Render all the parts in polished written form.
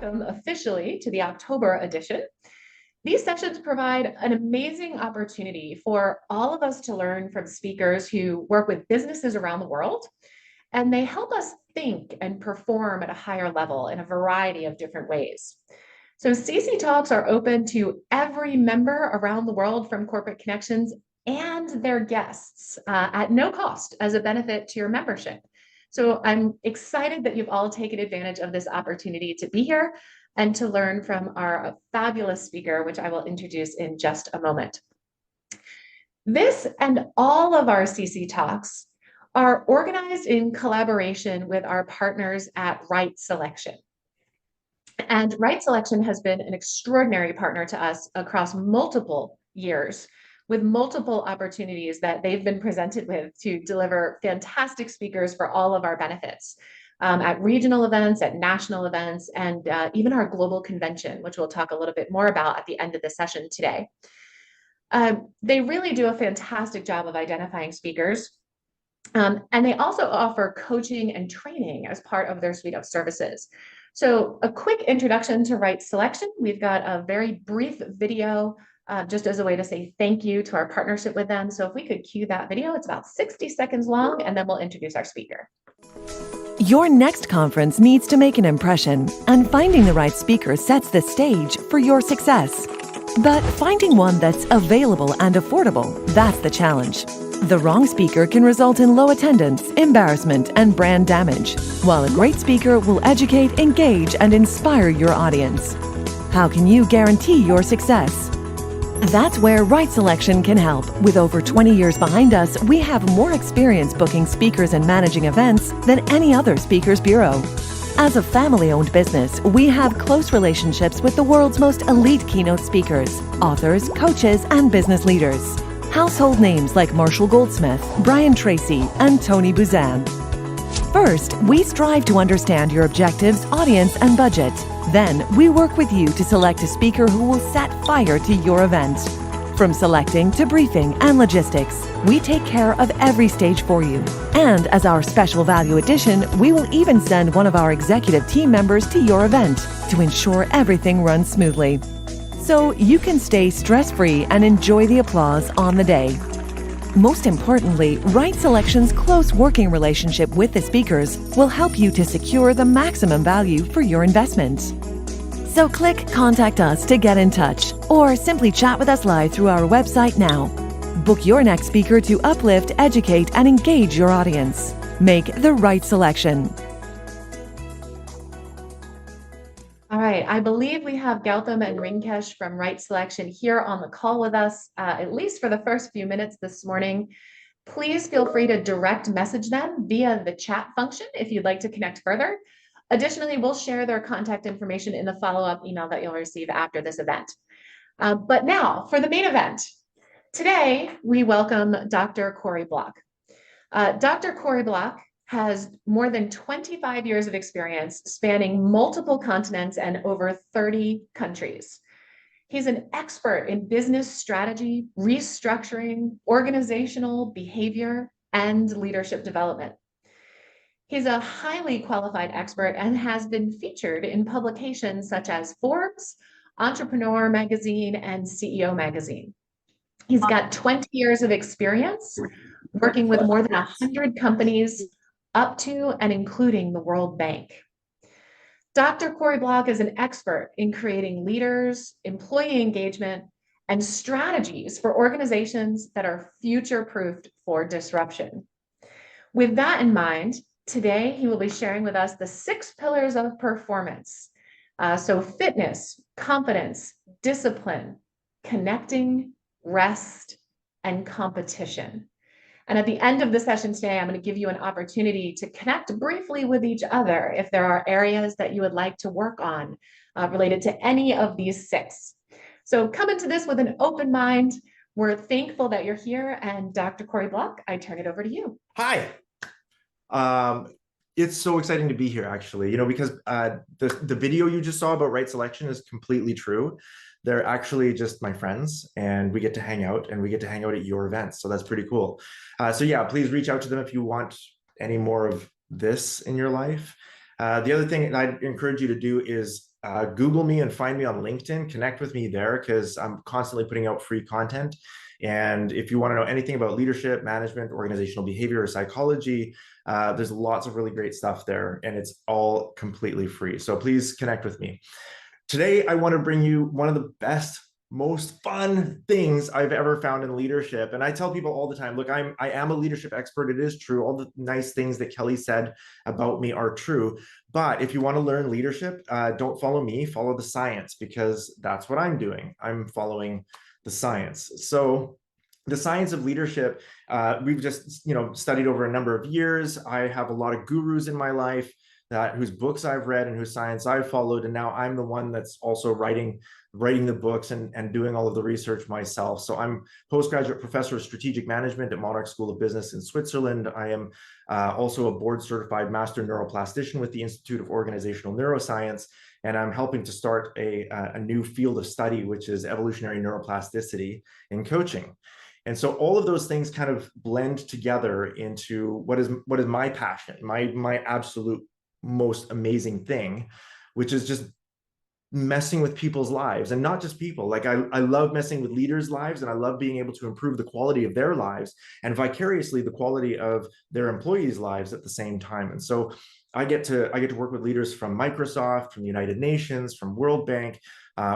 welcome officially to the October edition. These sessions provide an amazing opportunity for all of us to learn from speakers who work with businesses around the world, and they help us think and perform at a higher level in a variety of different ways. So CC Talks are open to every member around the world from Corporate Connections and their guests at no cost as a benefit to your membership. So I'm excited that you've all taken advantage of this opportunity to be here and to learn from our fabulous speaker, which I will introduce in just a moment. This and all of our CC Talks are organized in collaboration with our partners at Right Selection. And Right Selection has been an extraordinary partner to us across multiple years, with multiple opportunities that they've been presented with to deliver fantastic speakers for all of our benefits at regional events, at national events, and even our global convention, which we'll talk a little bit more about at the end of the session today. They really do a fantastic job of identifying speakers. And they also offer coaching and training as part of their suite of services. So a quick introduction to Right Selection. We've got a very brief video just as a way to say thank you to our partnership with them. So if we could cue that video, it's about 60 seconds long, and then we'll introduce our speaker. Your next conference needs to make an impression, and finding the right speaker sets the stage for your success. But finding one that's available and affordable, that's the challenge. The wrong speaker can result in low attendance, embarrassment, and brand damage, while a great speaker will educate, engage, and inspire your audience. How can you guarantee your success? That's where Right Selection can help. With over 20 years behind us, we have more experience booking speakers and managing events than any other speakers bureau. As a family-owned business, we have close relationships with the world's most elite keynote speakers, authors, coaches, and business leaders. Household names like Marshall Goldsmith, Brian Tracy, and Tony Buzan. First, we strive to understand your objectives, audience, and budget. Then, we work with you to select a speaker who will set fire to your event. From selecting to briefing and logistics, we take care of every stage for you. And as our special value addition, we will even send one of our executive team members to your event to ensure everything runs smoothly. So you can stay stress-free and enjoy the applause on the day. Most importantly, Right Selection's close working relationship with the speakers will help you to secure the maximum value for your investment. So click Contact Us to get in touch, or simply chat with us live through our website now. Book your next speaker to uplift, educate, and engage your audience. Make the right selection. All right, I believe we have Gautam and Rinkesh from Right Selection here on the call with us, at least for the first few minutes this morning. Please feel free to direct message them via the chat function if you'd like to connect further. Additionally, we'll share their contact information in the follow-up email that you'll receive after this event. But now, for the main event. Today, we welcome Dr. Corrie Block. Dr. Corrie Block has more than 25 years of experience spanning multiple continents and over 30 countries. He's an expert in business strategy, restructuring, organizational behavior, and leadership development. He's a highly qualified expert and has been featured in publications such as Forbes, Entrepreneur Magazine, and CEO Magazine. He's got 20 years of experience working with more than 100 companies up to and including the World Bank. Dr. Corrie Block is an expert in creating leaders, employee engagement, and strategies for organizations that are future-proofed for disruption. With that in mind, today he will be sharing with us the 6 pillars of performance. So fitness, competence, discipline, connecting, rest, and competition. And at the end of the session today, I'm going to give you an opportunity to connect briefly with each other if there are areas that you would like to work on related to any of these 6. So come into this with an open mind. We're thankful that you're here. And Dr. Corrie Block, I turn it over to you. Hi. It's so exciting to be here, actually, because the video you just saw about Right Selection is completely true. They're actually just my friends, and we get to hang out, and we get to hang out at your events. So that's pretty cool. So yeah, please reach out to them if you want any more of this in your life. The other thing I'd encourage you to do is Google me and find me on LinkedIn. Connect with me there because I'm constantly putting out free content. And if you want to know anything about leadership, management, organizational behavior, or psychology, there's lots of really great stuff there, and it's all completely free. So please connect with me. Today, I want to bring you one of the best, most fun things I've ever found in leadership. And I tell people all the time, look, I am a leadership expert. It is true. All the nice things that Kelly said about me are true. But if you want to learn leadership, don't follow me, follow the science, because that's what I'm doing. I'm following the science. So the science of leadership, we've just studied over a number of years. I have a lot of gurus in my life whose books I've read and whose science I've followed. And now I'm the one that's also writing the books and doing all of the research myself. So I'm postgraduate professor of strategic management at Monarch School of Business in Switzerland. I am also a board certified master neuroplastician with the Institute of Organizational Neuroscience. And I'm helping to start a new field of study, which is evolutionary neuroplasticity in coaching. And so all of those things kind of blend together into what is my passion, my absolute most amazing thing, which is just messing with people's lives. And not just people. Like I love messing with leaders' lives, and I love being able to improve the quality of their lives and vicariously the quality of their employees' lives at the same time. And so I get to work with leaders from Microsoft, from the United Nations, from World Bank,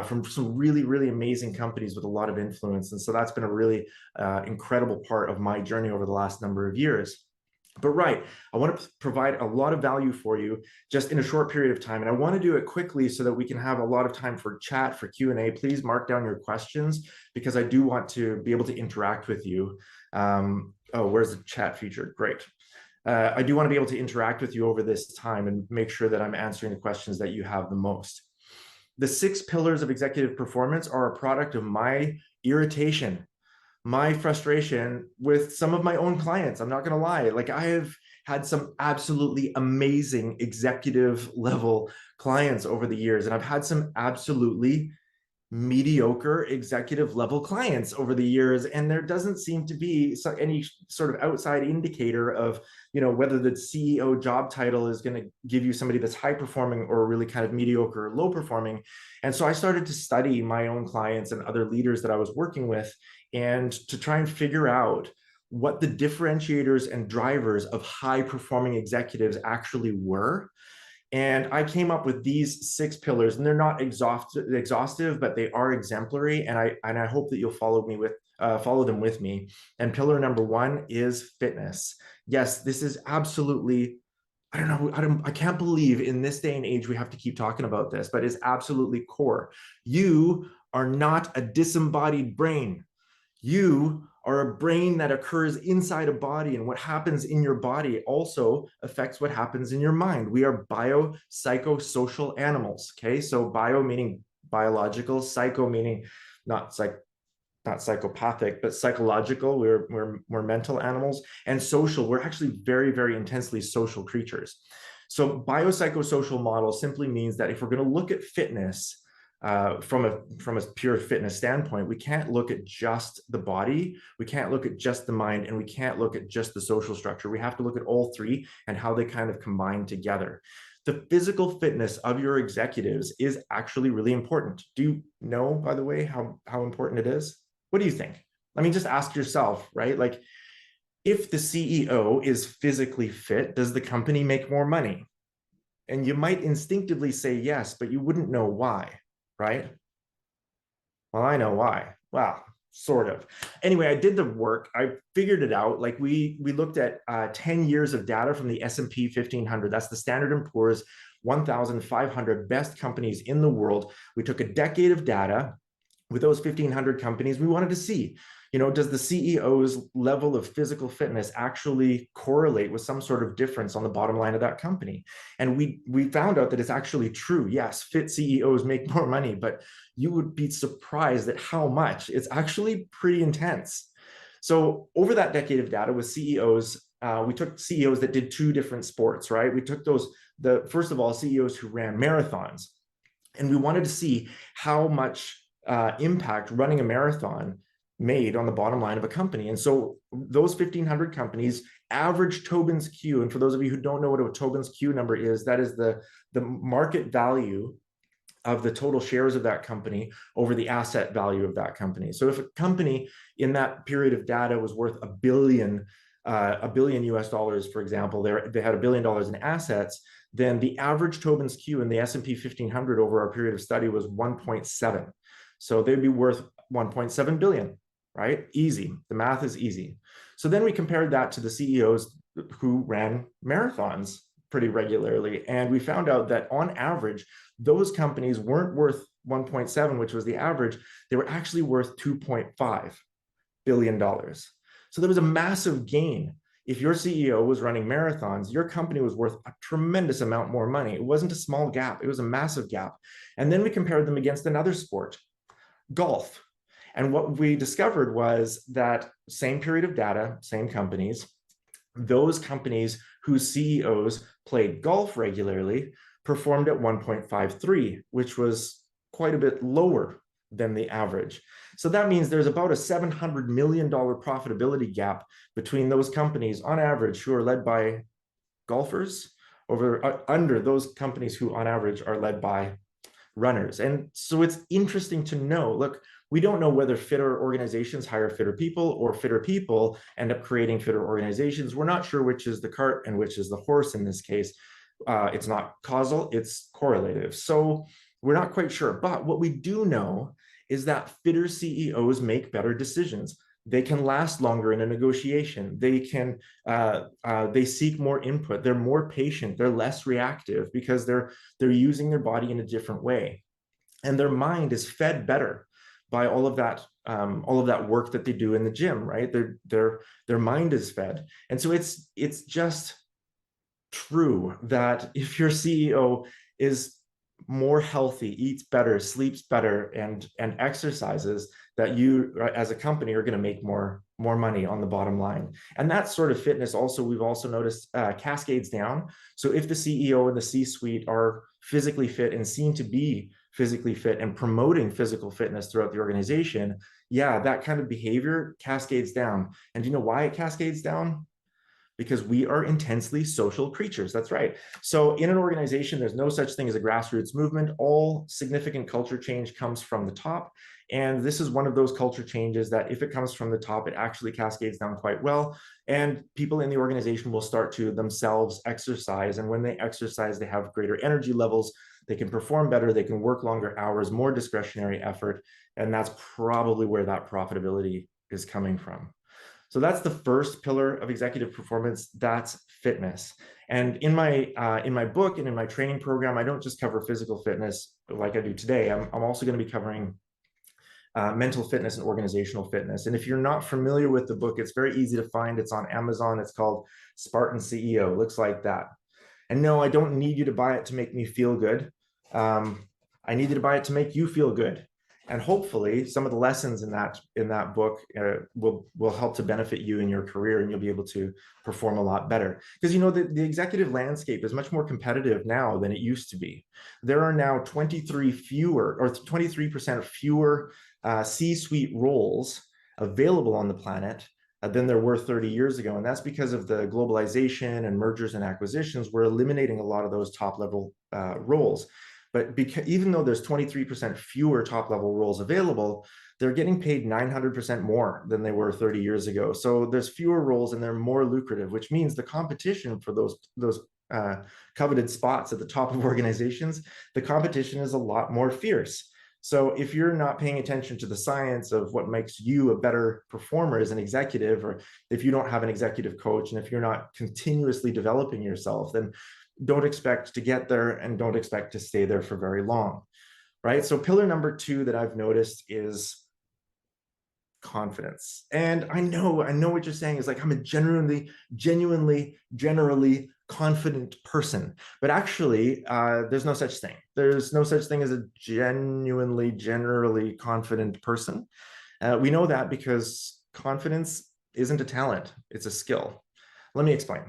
from some really, really amazing companies with a lot of influence. And so that's been a really incredible part of my journey over the last number of years. But right, I want to provide a lot of value for you just in a short period of time. And I want to do it quickly so that we can have a lot of time for chat, for Q&A. Please mark down your questions because I do want to be able to interact with you. Oh, where's the chat feature? Great. I do want to be able to interact with you over this time and make sure that I'm answering the questions that you have the most. The 6 pillars of executive performance are a product of my irritation, my frustration with some of my own clients. I'm not going to lie. Like I have had some absolutely amazing executive level clients over the years, and I've had some absolutely mediocre executive level clients over the years, and there doesn't seem to be any sort of outside indicator of whether the CEO job title is going to give you somebody that's high performing or really kind of mediocre or low performing. And so I started to study my own clients and other leaders that I was working with, and to try and figure out what the differentiators and drivers of high performing executives actually were. And I came up with these 6 pillars, and they're not exhaustive, but they are exemplary. And I hope that you'll follow them with me. And pillar number 1 is fitness. Yes, this is absolutely, I can't believe in this day and age we have to keep talking about this, but it's absolutely core. You are not a disembodied brain. You are a brain that occurs inside a body, and what happens in your body also affects what happens in your mind. We are biopsychosocial animals. Okay, so bio meaning biological, psycho meaning not psychopathic, but psychological. We're mental animals, and social. We're actually very, very intensely social creatures. So biopsychosocial model simply means that if we're going to look at fitness, from a pure fitness standpoint, we can't look at just the body, we can't look at just the mind, and we can't look at just the social structure. We have to look at all 3 and how they kind of combine together. The physical fitness of your executives is actually really important. Do you know, by the way, how important it is? What do you think? I mean, just ask yourself, right? Like, if the CEO is physically fit, does the company make more money? And you might instinctively say yes, but you wouldn't know why. Right? Well, I know why. Well, sort of. Anyway, I did the work. I figured it out. Like we looked at 10 years of data from the S&P 1500. That's the Standard & Poor's 1,500 best companies in the world. We took a decade of data with those 1,500 companies. We wanted to see, does the CEO's level of physical fitness actually correlate with some sort of difference on the bottom line of that company? And we found out that it's actually true. Yes, fit CEOs make more money, but you would be surprised at how much. It's actually pretty intense. So over that decade of data with CEOs, we took CEOs that did 2 different sports, right? We took first of all, CEOs who ran marathons, and we wanted to see how much impact running a marathon made on the bottom line of a company. And so those 1,500 companies average Tobin's Q. And for those of you who don't know what a Tobin's Q number is, that is the market value of the total shares of that company over the asset value of that company. So if a company in that period of data was worth a billion US dollars, for example, they had $1 billion in assets, then the average Tobin's Q in the S&P 1500 over our period of study was 1.7. So they'd be worth 1.7 billion, right? Easy. The math is easy. So then we compared that to the CEOs who ran marathons pretty regularly. And we found out that on average, those companies weren't worth 1.7, which was the average. They were actually worth $2.5 billion. So there was a massive gain. If your CEO was running marathons, your company was worth a tremendous amount more money. It wasn't a small gap, it was a massive gap. And then we compared them against another sport, golf. And what we discovered was that same period of data, same companies, those companies whose CEOs played golf regularly performed at 1.53, which was quite a bit lower than the average. So that means there's about a $700 million profitability gap between those companies on average who are led by golfers under those companies who on average are led by runners. And so it's interesting to know, look, we don't know whether fitter organizations hire fitter people or fitter people end up creating fitter organizations. We're not sure which is the cart and which is the horse in this case. It's not causal, it's correlative. So we're not quite sure. But what we do know is that fitter CEOs make better decisions. They can last longer in a negotiation. They seek more input. They're more patient. They're less reactive because they're using their body in a different way, and their mind is fed better by all of that work that they do in the gym. Right? Their mind is fed, and so it's just true that if your CEO is more healthy, eats better, sleeps better, and exercises, that you as a company are going to make more money on the bottom line. And that sort of fitness also, we've also noticed cascades down. So if the CEO and the C-suite are physically fit and seem to be physically fit and promoting physical fitness throughout the organization, yeah, that kind of behavior cascades down. And do you know why it cascades down? Because we are intensely social creatures. That's right. So in an organization, there's no such thing as a grassroots movement. All significant culture change comes from the top. And this is one of those culture changes that if it comes from the top, it actually cascades down quite well. And people in the organization will start to themselves exercise. And when they exercise, they have greater energy levels. They can perform better. They can work longer hours, more discretionary effort. And that's probably where that profitability is coming from. So that's the first pillar of executive performance. That's fitness. And in my book and in my training program, I don't just cover physical fitness like I do today. I'm also going to be covering mental fitness and organizational fitness. And if you're not familiar with the book, it's very easy to find. It's on Amazon. It's called Spartan CEO. Looks like that. And no, I don't need you to buy it to make me feel good. I need you to buy it to make you feel good. And hopefully some of the lessons in that book will help to benefit you in your career, and you'll be able to perform a lot better. Because the executive landscape is much more competitive now than it used to be. There are now 23% fewer C-suite roles available on the planet than there were 30 years ago. And that's because of the globalization and mergers and acquisitions. We're eliminating a lot of those top level roles. But even though there's 23% fewer top-level roles available, they're getting paid 900% more than they were 30 years ago. So there's fewer roles and they're more lucrative, which means the competition for those coveted spots at the top of organizations, the competition is a lot more fierce. So if you're not paying attention to the science of what makes you a better performer as an executive, or if you don't have an executive coach, and if you're not continuously developing yourself, then don't expect to get there and don't expect to stay there for very long, right? So pillar number 2 that I've noticed is confidence. And I know what you're saying is like, I'm a generally confident person, but actually there's no such thing. There's no such thing as a generally confident person. We know that because confidence isn't a talent, it's a skill. Let me explain.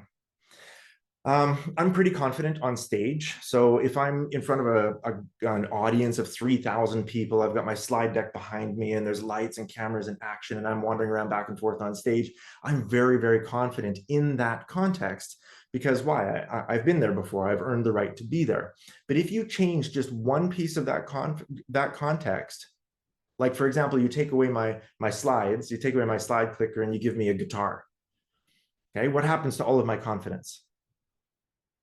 I'm pretty confident on stage. So if I'm in front of an audience of 3,000 people, I've got my slide deck behind me and there's lights and cameras and action, and I'm wandering around back and forth on stage, I'm very, very confident in that context because why? I've been there before. I've earned the right to be there. But if you change just one piece of that context, like for example, you take away my slides, you take away my slide clicker, and you give me a guitar. Okay, what happens to all of my confidence?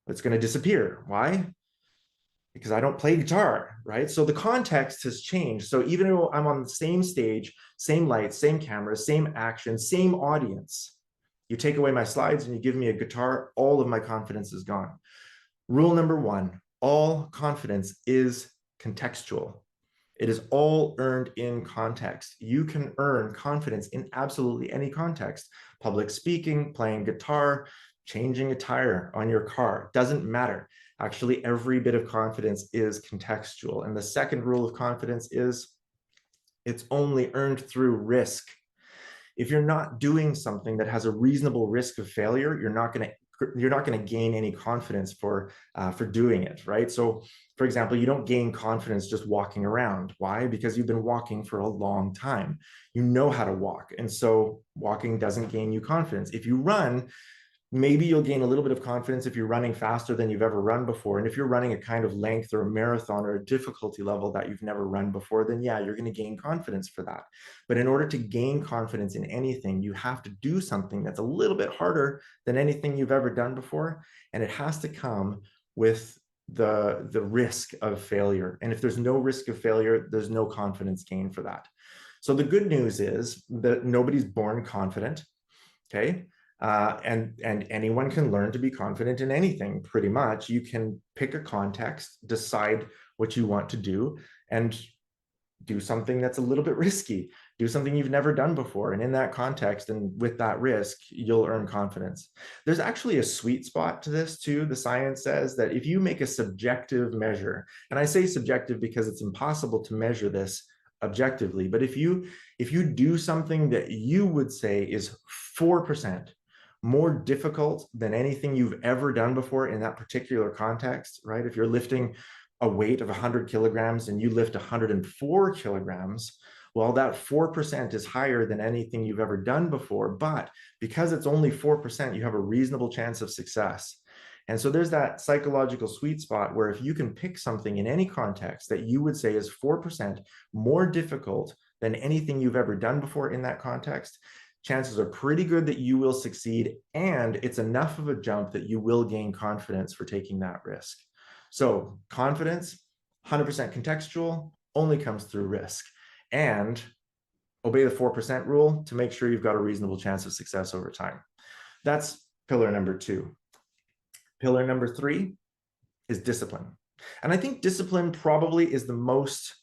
It's going to disappear. Why? Because I don't play guitar, right? So the context has changed. So even though I'm on the same stage, same lights, same cameras, same action, same audience, you take away my slides and you give me a guitar, all of my confidence is gone. Rule number one, all confidence is contextual. It is all earned in context. You can earn confidence in absolutely any context. Public speaking, playing guitar, changing a tire on your car, doesn't matter. Actually, every bit of confidence is contextual. And the second rule of confidence is it's only earned through risk. If you're not doing something that has a reasonable risk of failure, you're not going to gain any confidence for doing it, right? So, for example, you don't gain confidence just walking around. Why? Because you've been walking for a long time. You know how to walk, and so walking doesn't gain you confidence. If you run, maybe you'll gain a little bit of confidence if you're running faster than you've ever run before. And if you're running a kind of length or a marathon or a difficulty level that you've never run before, then yeah, you're going to gain confidence for that. But in order to gain confidence in anything, you have to do something that's a little bit harder than anything you've ever done before. And it has to come with the risk of failure. And if there's no risk of failure, there's no confidence gain for that. So the good news is that nobody's born confident. Okay. And anyone can learn to be confident in anything, pretty much. You can pick a context, decide what you want to do, and do something that's a little bit risky. Do something you've never done before. And in that context and with that risk, you'll earn confidence. There's actually a sweet spot to this too. The science says that if you make a subjective measure, and I say subjective because it's impossible to measure this objectively, but if you do something that you would say is 4% more difficult than anything you've ever done before in that particular context, right? If you're lifting a weight of 100 kilograms and you lift 104 kilograms, well, that 4% is higher than anything you've ever done before. But because it's only 4%, you have a reasonable chance of success. And so there's that psychological sweet spot where if you can pick something in any context that you would say is 4% more difficult than anything you've ever done before in that context, chances are pretty good that you will succeed, and it's enough of a jump that you will gain confidence for taking that risk. So confidence, 100% contextual, only comes through risk. And obey the 4% rule to make sure you've got a reasonable chance of success over time. That's pillar number 2. Pillar number 3 is discipline. And I think discipline probably is the most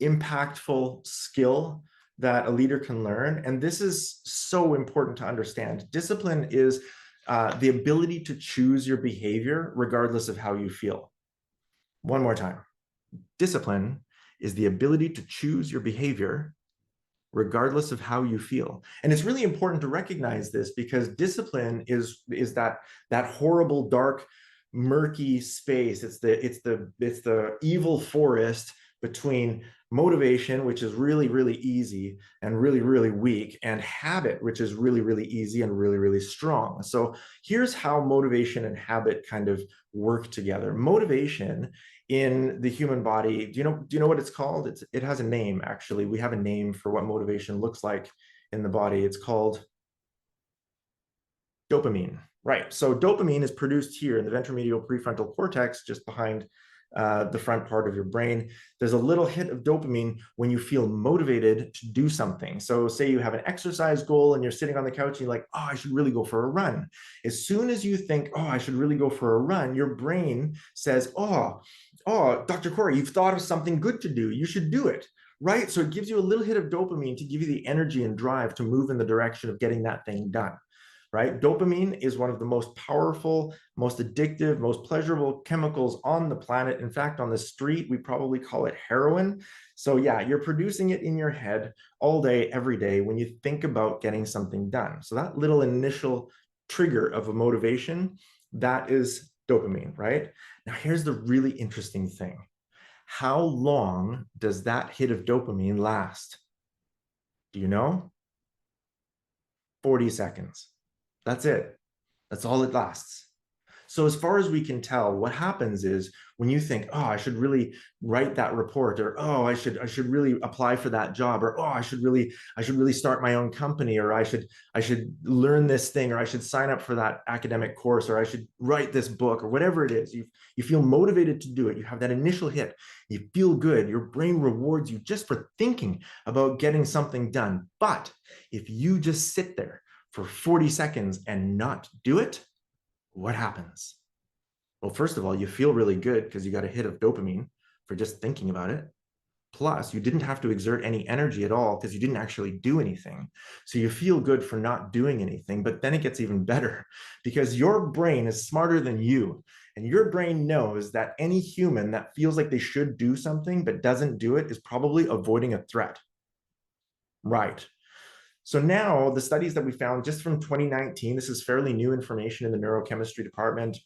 impactful skill that a leader can learn. And this is so important to understand. Discipline is the ability to choose your behavior regardless of how you feel. One more time. Discipline is the ability to choose your behavior regardless of how you feel. And it's really important to recognize this because discipline is that horrible, dark, murky space. It's the evil forest between motivation, which is really, really easy and really, really weak, and habit, which is really, really easy and really, really strong. So here's how motivation and habit kind of work together. Motivation in the human body, do you know what it's called? It has a name, actually. We have a name for what motivation looks like in the body. It's called dopamine. Right. So dopamine is produced here in the ventromedial prefrontal cortex, just behind the front part of your brain. There's a little hit of dopamine when you feel motivated to do something. So say you have an exercise goal and you're sitting on the couch and you're like, oh, I should really go for a run. As soon as you think, oh, I should really go for a run, your brain says, oh, Dr. Corrie, you've thought of something good to do. You should do it. Right. So it gives you a little hit of dopamine to give you the energy and drive to move in the direction of getting that thing done. Right? Dopamine is one of the most powerful, most addictive, most pleasurable chemicals on the planet. In fact, on the street, we probably call it heroin. So yeah, you're producing it in your head all day, every day when you think about getting something done. So that little initial trigger of a motivation, that is dopamine, right? Now, here's the really interesting thing. How long does that hit of dopamine last? Do you know? 40 seconds. That's it. That's all it lasts. So as far as we can tell, what happens is when you think, oh, I should really write that report, or oh, I should really apply for that job, or oh, I should really start my own company, or I should learn this thing, or I should sign up for that academic course, or I should write this book, or whatever it is. You feel motivated to do it. You have that initial hit. You feel good. Your brain rewards you just for thinking about getting something done. But if you just sit there for 40 seconds and not do it, what happens? Well, first of all, you feel really good because you got a hit of dopamine for just thinking about it. Plus, you didn't have to exert any energy at all because you didn't actually do anything. So you feel good for not doing anything, but then it gets even better because your brain is smarter than you. And your brain knows that any human that feels like they should do something but doesn't do it is probably avoiding a threat. Right. So now the studies that we found just from 2019, this is fairly new information in the neurochemistry department.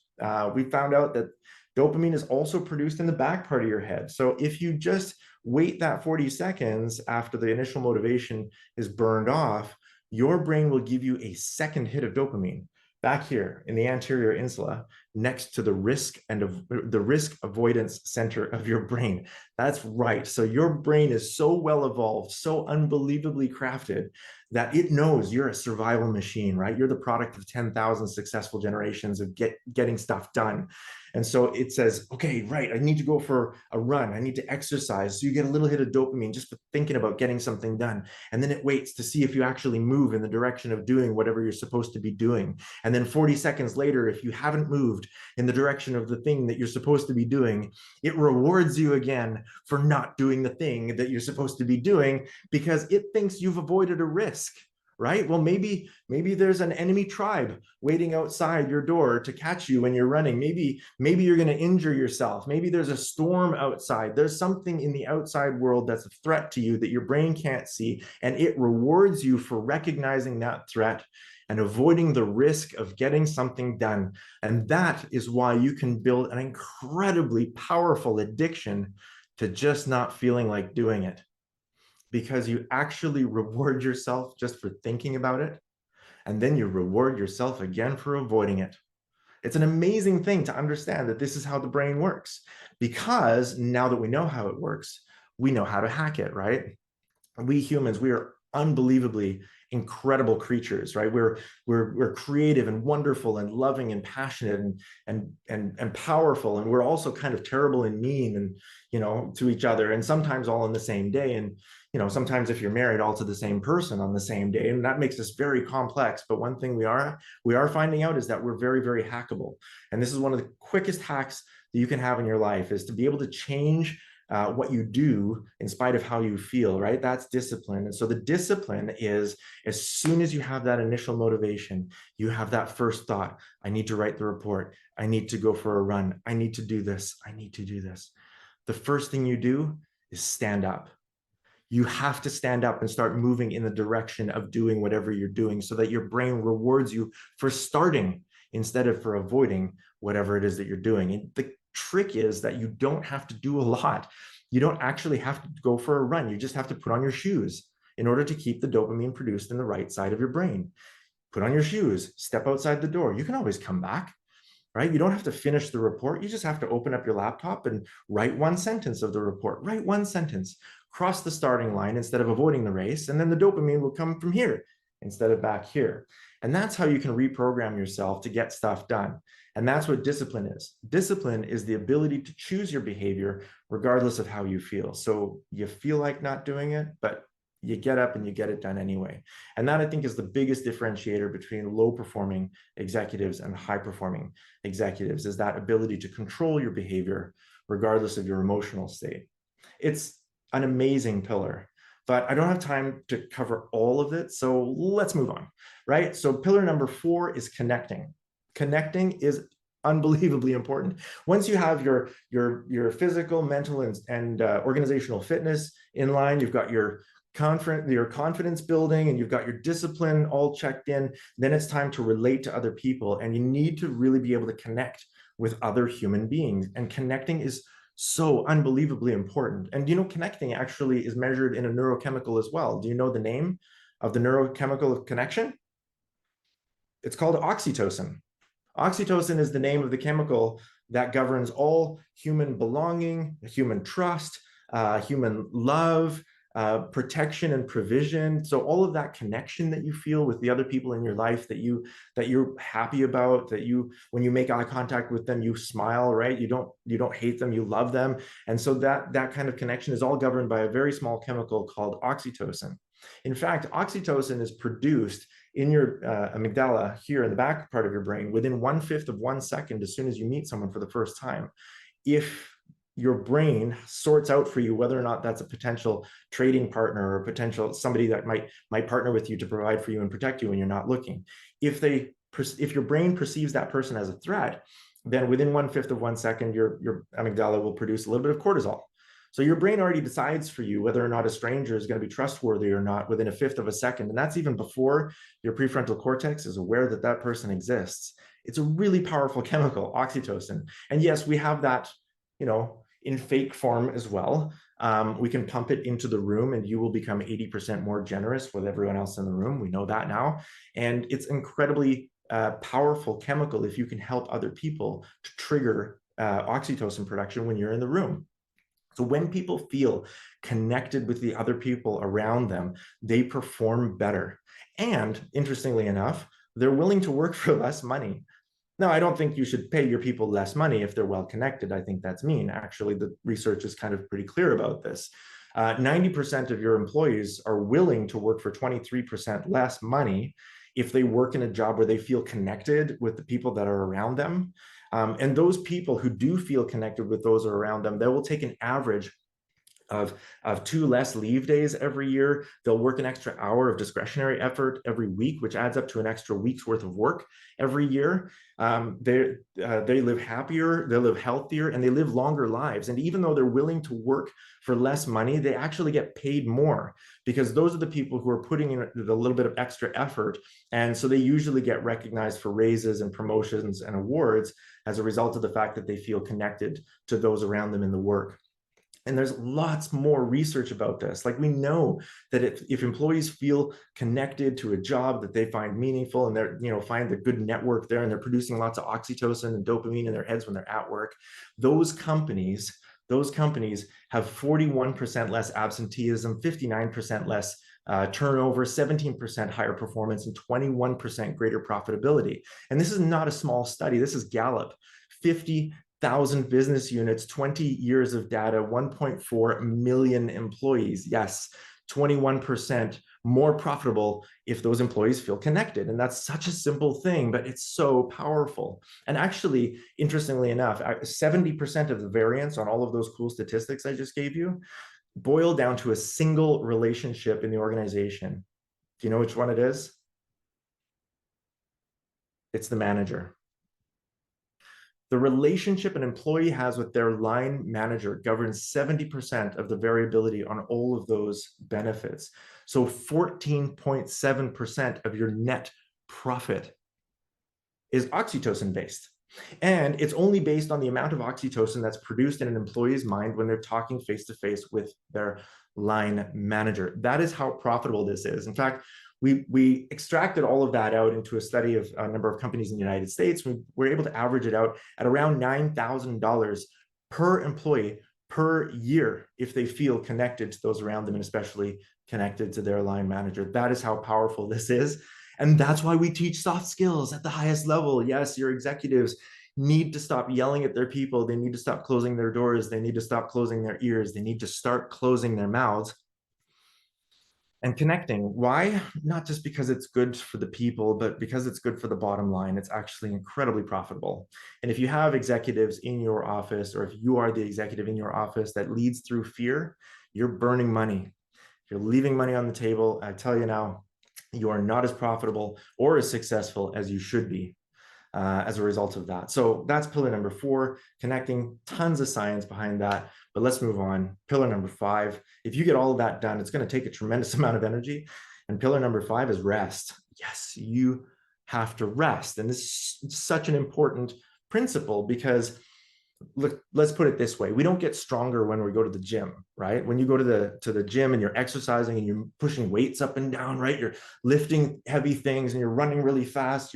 We found out that dopamine is also produced in the back part of your head. So if you just wait that 40 seconds after the initial motivation is burned off, your brain will give you a second hit of dopamine back here in the anterior insula next to the risk avoidance center of your brain. That's right. So your brain is so well evolved, so unbelievably crafted that it knows you're a survival machine, right? You're the product of 10,000 successful generations of getting stuff done. And so it says, okay, right, I need to go for a run. I need to exercise. So you get a little hit of dopamine just for thinking about getting something done. And then it waits to see if you actually move in the direction of doing whatever you're supposed to be doing. And then 40 seconds later, if you haven't moved in the direction of the thing that you're supposed to be doing, it rewards you again for not doing the thing that you're supposed to be doing because it thinks you've avoided a risk. Right? Well, maybe there's an enemy tribe waiting outside your door to catch you when you're running. Maybe you're going to injure yourself. Maybe there's a storm outside. There's something in the outside world that's a threat to you that your brain can't see, and it rewards you for recognizing that threat and avoiding the risk of getting something done. And that is why you can build an incredibly powerful addiction to just not feeling like doing it, because you actually reward yourself just for thinking about it, and then you reward yourself again for avoiding it. It's an amazing thing to understand that this is how the brain works, because now that we know how it works, we know how to hack it, right? We humans, we are unbelievably incredible creatures, right? We're creative and wonderful and loving and passionate and powerful, and we're also kind of terrible and mean and to each other, and sometimes all in the same day. And sometimes if you're married, all to the same person on the same day, and that makes us very complex. But one thing we are finding out is that we're very, very hackable. And this is one of the quickest hacks that you can have in your life, is to be able to change what you do in spite of how you feel, right? That's discipline. And so the discipline is, as soon as you have that initial motivation, you have that first thought, I need to write the report. I need to go for a run. I need to do this. I need to do this. The first thing you do is stand up. You have to stand up and start moving in the direction of doing whatever you're doing, so that your brain rewards you for starting instead of for avoiding whatever it is that you're doing. And the trick is that you don't have to do a lot. You don't actually have to go for a run. You just have to put on your shoes in order to keep the dopamine produced in the right side of your brain. Put on your shoes, step outside the door. You can always come back, right? You don't have to finish the report. You just have to open up your laptop and write one sentence of the report. Write one sentence, cross the starting line instead of avoiding the race, and then the dopamine will come from here instead of back here. And that's how you can reprogram yourself to get stuff done. And that's what discipline is. Discipline is the ability to choose your behavior regardless of how you feel. So you feel like not doing it, but you get up and you get it done anyway. And that, I think, is the biggest differentiator between low performing executives and high performing executives, is that ability to control your behavior regardless of your emotional state. It's an amazing pillar, but I don't have time to cover all of it. So let's move on, right? So pillar number 4 is connecting. Connecting is unbelievably important. Once you have your physical, mental, and organizational fitness in line, you've got your confidence building, and you've got your discipline all checked in, then it's time to relate to other people. And you need to really be able to connect with other human beings. And connecting is so unbelievably important. And connecting actually is measured in a neurochemical as well. Do you know the name of the neurochemical of connection? It's called oxytocin. Oxytocin is the name of the chemical that governs all human belonging, human trust, human love, protection and provision. So all of that connection that you feel with the other people in your life that you're happy about, that you, when you make eye contact with them, you smile, right? You don't hate them, you love them. And so that kind of connection is all governed by a very small chemical called oxytocin. In fact, oxytocin is produced in your amygdala here in the back part of your brain within 1/5 of 1 second as soon as you meet someone for the first time. If your brain sorts out for you whether or not that's a potential trading partner or potential somebody that might partner with you to provide for you and protect you when you're not looking. If your brain perceives that person as a threat, then within 1/5 of 1 second, your amygdala will produce a little bit of cortisol. So your brain already decides for you whether or not a stranger is going to be trustworthy or not within 1/5 of a second. And that's even before your prefrontal cortex is aware that that person exists. It's a really powerful chemical, oxytocin. And yes, we have that, in fake form as well. We can pump it into the room and you will become 80% more generous with everyone else in the room. We know that now. And it's incredibly powerful chemical if you can help other people to trigger oxytocin production when you're in the room. So when people feel connected with the other people around them, they perform better. And interestingly enough, they're willing to work for less money. Now, I don't think you should pay your people less money if they're well connected. I think that's mean. Actually, the research is kind of pretty clear about this. 90% of your employees are willing to work for 23% less money if they work in a job where they feel connected with the people that are around them. And those people who do feel connected with those around them, they will take an average of 2 less leave days every year. They'll work an extra hour of discretionary effort every week, which adds up to an extra week's worth of work every year. They live happier, they live healthier, and they live longer lives. And even though they're willing to work for less money, they actually get paid more because those are the people who are putting in a little bit of extra effort. And so they usually get recognized for raises and promotions and awards as a result of the fact that they feel connected to those around them in the work. And there's lots more research about this. Like we know that if employees feel connected to a job that they find meaningful and they're, find a good network there and they're producing lots of oxytocin and dopamine in their heads when they're at work, those companies have 41% less absenteeism, 59% less turnover, 17% higher performance, and 21% greater profitability. And this is not a small study. This is Gallup, 50,000 business units, 20 years of data, 1.4 million employees. Yes, 21% more profitable if those employees feel connected. And that's such a simple thing, but it's so powerful. And actually, interestingly enough, 70% of the variance on all of those cool statistics I just gave you boil down to a single relationship in the organization. Do you know which one it is? It's the manager. The relationship an employee has with their line manager governs 70% of the variability on all of those benefits. So 14.7% of your net profit is oxytocin based. And it's only based on the amount of oxytocin that's produced in an employee's mind when they're talking face to face with their line manager. That is how profitable this is. In fact, we extracted all of that out into a study of a number of companies in the United States. We were able to average it out at around $9,000 per employee per year if they feel connected to those around them and especially connected to their line manager. That is how powerful this is. And that's why we teach soft skills at the highest level. Yes, your executives need to stop yelling at their people. They need to stop closing their doors. They need to stop closing their ears. They need to start closing their mouths and connecting. Why? Not just because it's good for the people, but because it's good for the bottom line. It's actually incredibly profitable. And if you have executives in your office, or if you are the executive in your office that leads through fear, you're burning money. If you're leaving money on the table, I tell you now, you are not as profitable or as successful as you should be as a result of that. So that's pillar number 4, connecting. Tons of science behind that. But let's move on. Pillar number 5. If you get all of that done, it's going to take a tremendous amount of energy. And pillar number 5 is rest. Yes, you have to rest. And this is such an important principle because look, let's put it this way. We don't get stronger when we go to the gym, right? When you go to the gym and you're exercising and you're pushing weights up and down, right? You're lifting heavy things and you're running really fast,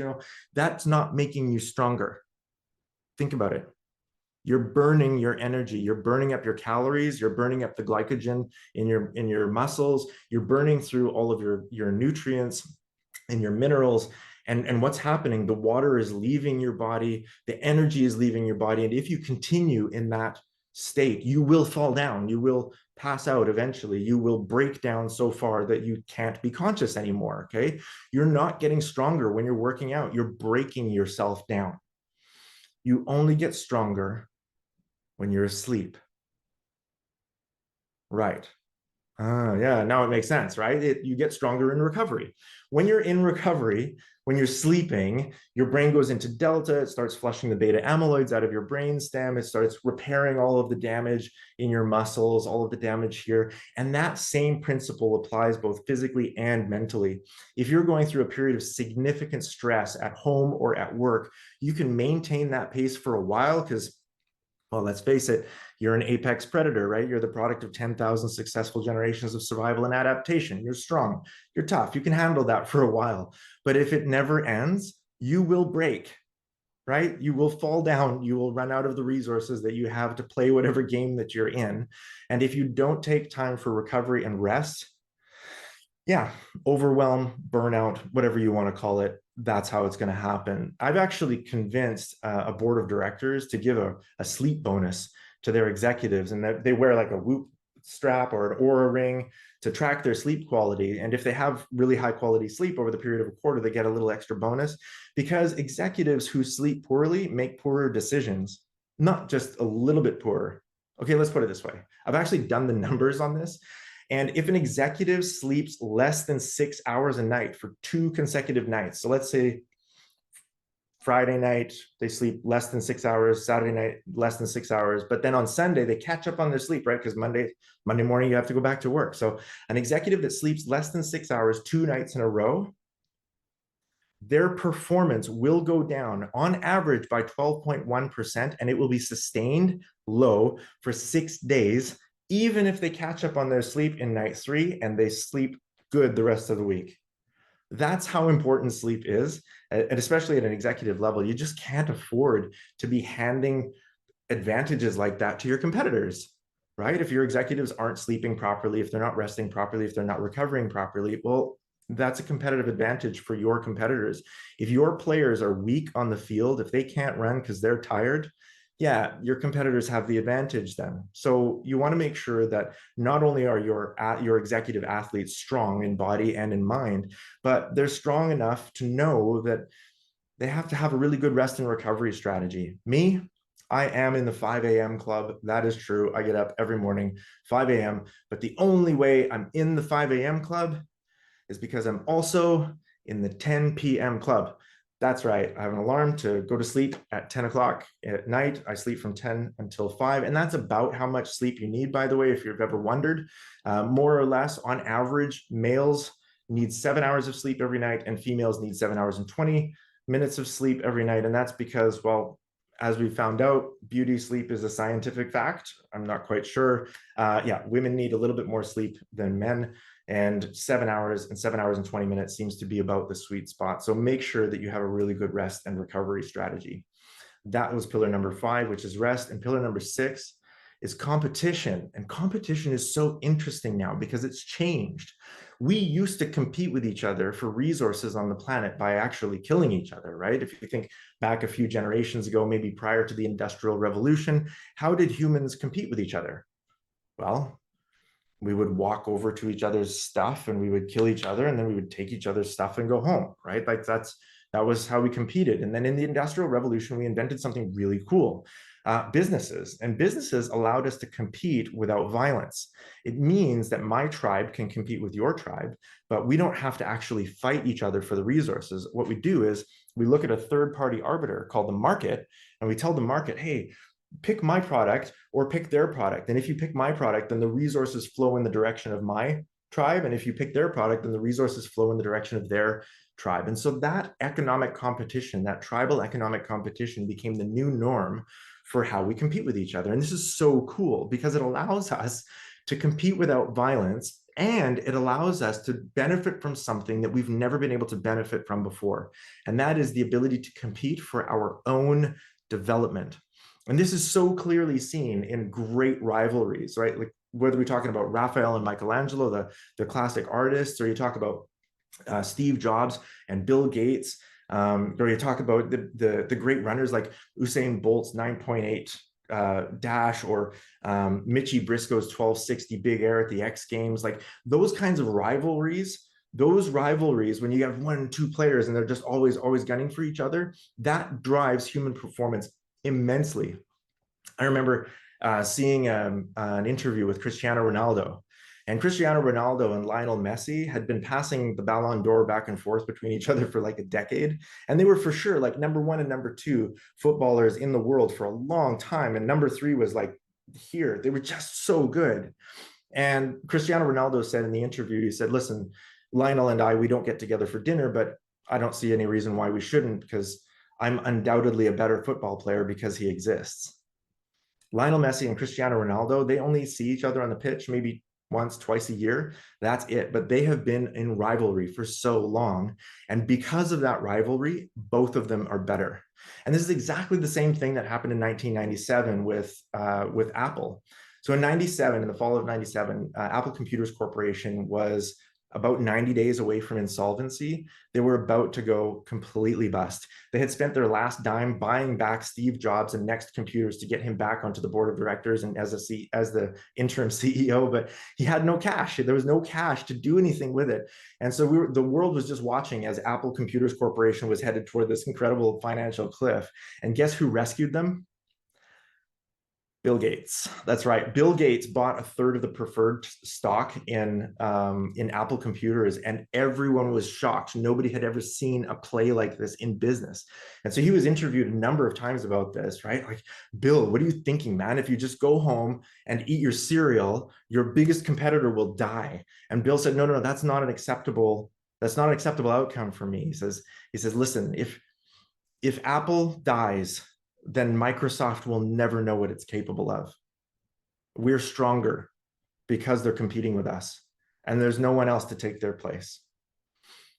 that's not making you stronger. Think about it. You're burning your energy, you're burning up your calories, you're burning up the glycogen in your muscles, you're burning through all of your nutrients and your minerals. And what's happening? The water is leaving your body, the energy is leaving your body. And if you continue in that state, you will fall down, you will pass out eventually, you will break down so far that you can't be conscious anymore. Okay. You're not getting stronger when you're working out, you're breaking yourself down. You only get stronger when you're asleep. Right. Yeah, now it makes sense, right? You get stronger in recovery. When you're in recovery, when you're sleeping, your brain goes into delta, it starts flushing the beta amyloids out of your brain stem, it starts repairing all of the damage in your muscles, all of the damage here. And that same principle applies both physically and mentally. If you're going through a period of significant stress at home or at work, you can maintain that pace for a while because, well, let's face it, you're an apex predator, right? You're the product of 10,000 successful generations of survival and adaptation. You're strong, you're tough, you can handle that for a while. But if it never ends, you will break, right? You will fall down, you will run out of the resources that you have to play whatever game that you're in. And if you don't take time for recovery and rest, yeah, overwhelm, burnout, whatever you want to call it, that's how it's going to happen. I've actually convinced a board of directors to give a sleep bonus to their executives, and they wear like a Whoop strap or an Aura ring to track their sleep quality. And if they have really high quality sleep over the period of a quarter, they get a little extra bonus, because executives who sleep poorly make poorer decisions, not just a little bit poorer. Okay, let's put it this way. I've actually done the numbers on this. And if an executive sleeps less than 6 hours a night for 2 consecutive nights, so let's say Friday night, they sleep less than 6 hours, Saturday night, less than 6 hours, but then on Sunday, they catch up on their sleep, right? Because Monday morning, you have to go back to work. So an executive that sleeps less than 6 hours, 2 nights in a row, their performance will go down on average by 12.1%, and it will be sustained low for 6 days, even if they catch up on their sleep in night 3 and they sleep good the rest of the week. That's how important sleep is, and especially at an executive level. You just can't afford to be handing advantages like that to your competitors, right? If your executives aren't sleeping properly, if they're not resting properly, if they're not recovering properly, well, that's a competitive advantage for your competitors. If your players are weak on the field, if they can't run because they're tired, yeah, your competitors have the advantage then. So you want to make sure that not only are your executive athletes strong in body and in mind, but they're strong enough to know that they have to have a really good rest and recovery strategy. Me, I am in the 5 a.m. club. That is true. I get up every morning, 5 a.m. But the only way I'm in the 5 a.m. club is because I'm also in the 10 p.m. club. That's right. I have an alarm to go to sleep at 10 o'clock at night. I sleep from 10 until 5. And that's about how much sleep you need, by the way, if you've ever wondered. More or less, on average, males need 7 hours of sleep every night, and females need 7 hours and 20 minutes of sleep every night. And that's because, well, as we found out, beauty sleep is a scientific fact. I'm not quite sure. Yeah, women need a little bit more sleep than men. And 7 hours and 7 hours and 20 minutes seems to be about the sweet spot. So make sure that you have a really good rest and recovery strategy. That was pillar number 5, which is rest. And pillar number 6 is competition. And competition is so interesting now because it's changed. We used to compete with each other for resources on the planet by actually killing each other, right? If you think back a few generations ago, maybe prior to the Industrial Revolution, how did humans compete with each other? Well, we would walk over to each other's stuff and we would kill each other, and then we would take each other's stuff and go home, right? Like that was how we competed. And then in the Industrial Revolution, we invented something really cool. Businesses allowed us to compete without violence. It means that my tribe can compete with your tribe, but we don't have to actually fight each other for the resources. What we do is we look at a third-party arbiter called the market, and we tell the market, hey, pick my product or pick their product. And if you pick my product, then the resources flow in the direction of my tribe. And if you pick their product, then the resources flow in the direction of their tribe. And so that economic competition, that tribal economic competition, became the new norm for how we compete with each other. And this is so cool because it allows us to compete without violence, and it allows us to benefit from something that we've never been able to benefit from before. And that is the ability to compete for our own development. And this is so clearly seen in great rivalries, right? Like whether we're talking about Raphael and Michelangelo, the classic artists, or you talk about Steve Jobs and Bill Gates, or you talk about the great runners like Usain Bolt's 9.8 dash, or Mitchie Briscoe's 1260 big air at the X Games. Like those kinds of rivalries, when you have 1 and 2 players and they're just always gunning for each other, that drives human performance immensely. I remember seeing an interview with Cristiano Ronaldo. And Cristiano Ronaldo and Lionel Messi had been passing the Ballon d'Or back and forth between each other for like a decade. And they were for sure like number 1 and number 2 footballers in the world for a long time. And number 3 was like here. They were just so good. And Cristiano Ronaldo said in the interview, he said, listen, Lionel and I, we don't get together for dinner, but I don't see any reason why we shouldn't, because I'm undoubtedly a better football player because he exists. Lionel Messi and Cristiano Ronaldo, they only see each other on the pitch maybe once, twice a year. That's it. But they have been in rivalry for so long. And because of that rivalry, both of them are better. And this is exactly the same thing that happened in 1997 with Apple. So in 97, in the fall of 97, Apple Computers Corporation was about 90 days away from insolvency. They were about to go completely bust. They had spent their last dime buying back Steve Jobs and Next Computers to get him back onto the board of directors and as the interim CEO, but he had no cash. There was no cash to do anything with it. And so the world was just watching as Apple Computers Corporation was headed toward this incredible financial cliff. And guess who rescued them? Bill Gates. That's right. Bill Gates bought 1/3 of the preferred stock in Apple Computers, and everyone was shocked. Nobody had ever seen a play like this in business. And so he was interviewed a number of times about this, right? Like, Bill, what are you thinking, man? If you just go home and eat your cereal, your biggest competitor will die. And Bill said, no, that's not an acceptable outcome for me. He says, listen, if Apple dies, then Microsoft will never know what it's capable of. We're stronger because they're competing with us, and there's no one else to take their place.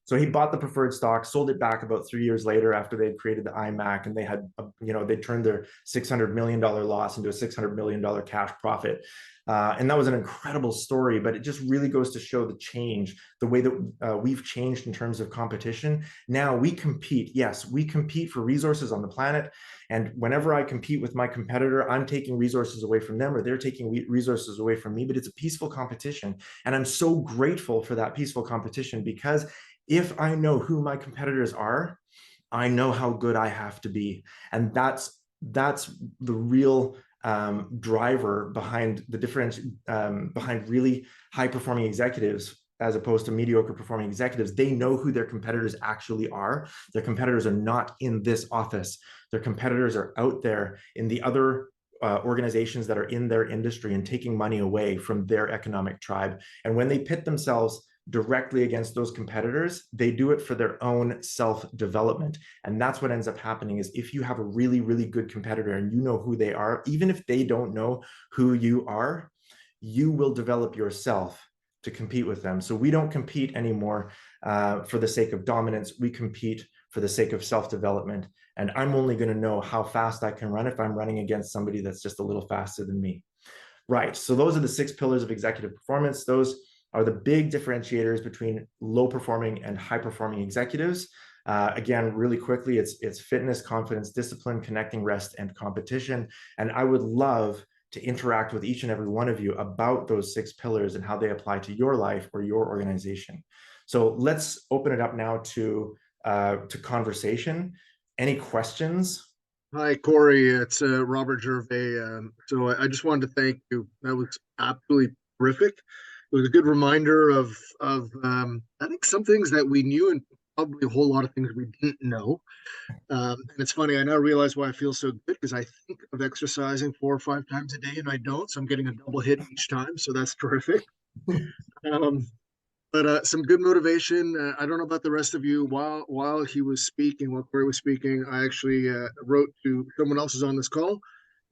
So he bought the preferred stock, sold it back about 3 years later after they'd created the iMac, and they had, they turned their $600 million loss into a $600 million cash profit. And that was an incredible story, but it just really goes to show the change, the way that we've changed in terms of competition. Now we compete. Yes, we compete for resources on the planet. And whenever I compete with my competitor, I'm taking resources away from them, or they're taking resources away from me, but it's a peaceful competition. And I'm so grateful for that peaceful competition, because if I know who my competitors are, I know how good I have to be. And that's the real driver behind the difference, behind really high performing executives as opposed to mediocre performing executives. They know who their competitors actually are. Their competitors are not in this office. Their competitors are out there in the other organizations that are in their industry and taking money away from their economic tribe. And when they pit themselves directly against those competitors, they do it for their own self-development. And that's what ends up happening is if you have a really, really good competitor and you know who they are, even if they don't know who you are, you will develop yourself to compete with them. So we don't compete anymore for the sake of dominance. We compete for the sake of self-development. And I'm only going to know how fast I can run if I'm running against somebody that's just a little faster than me. Right. So those are the 6 pillars of executive performance. Those are the big differentiators between low performing and high performing executives. Again, really quickly, it's fitness, confidence, discipline, connecting, rest, and competition. And I would love to interact with each and every one of you about those 6 pillars and how they apply to your life or your organization. So let's open it up now to conversation. Any questions? Hi, Corey. It's Robert Gervais. So I just wanted to thank you. That was absolutely terrific. It was a good reminder of I think some things that we knew and probably a whole lot of things we didn't know. And it's funny, I now realize why I feel so good, because I think of exercising 4 or 5 times a day and I don't. So I'm getting a double hit each time. So that's terrific. Um, But some good motivation. I don't know about the rest of you. While he was speaking, while Corey was speaking, I actually wrote to someone else who's on this call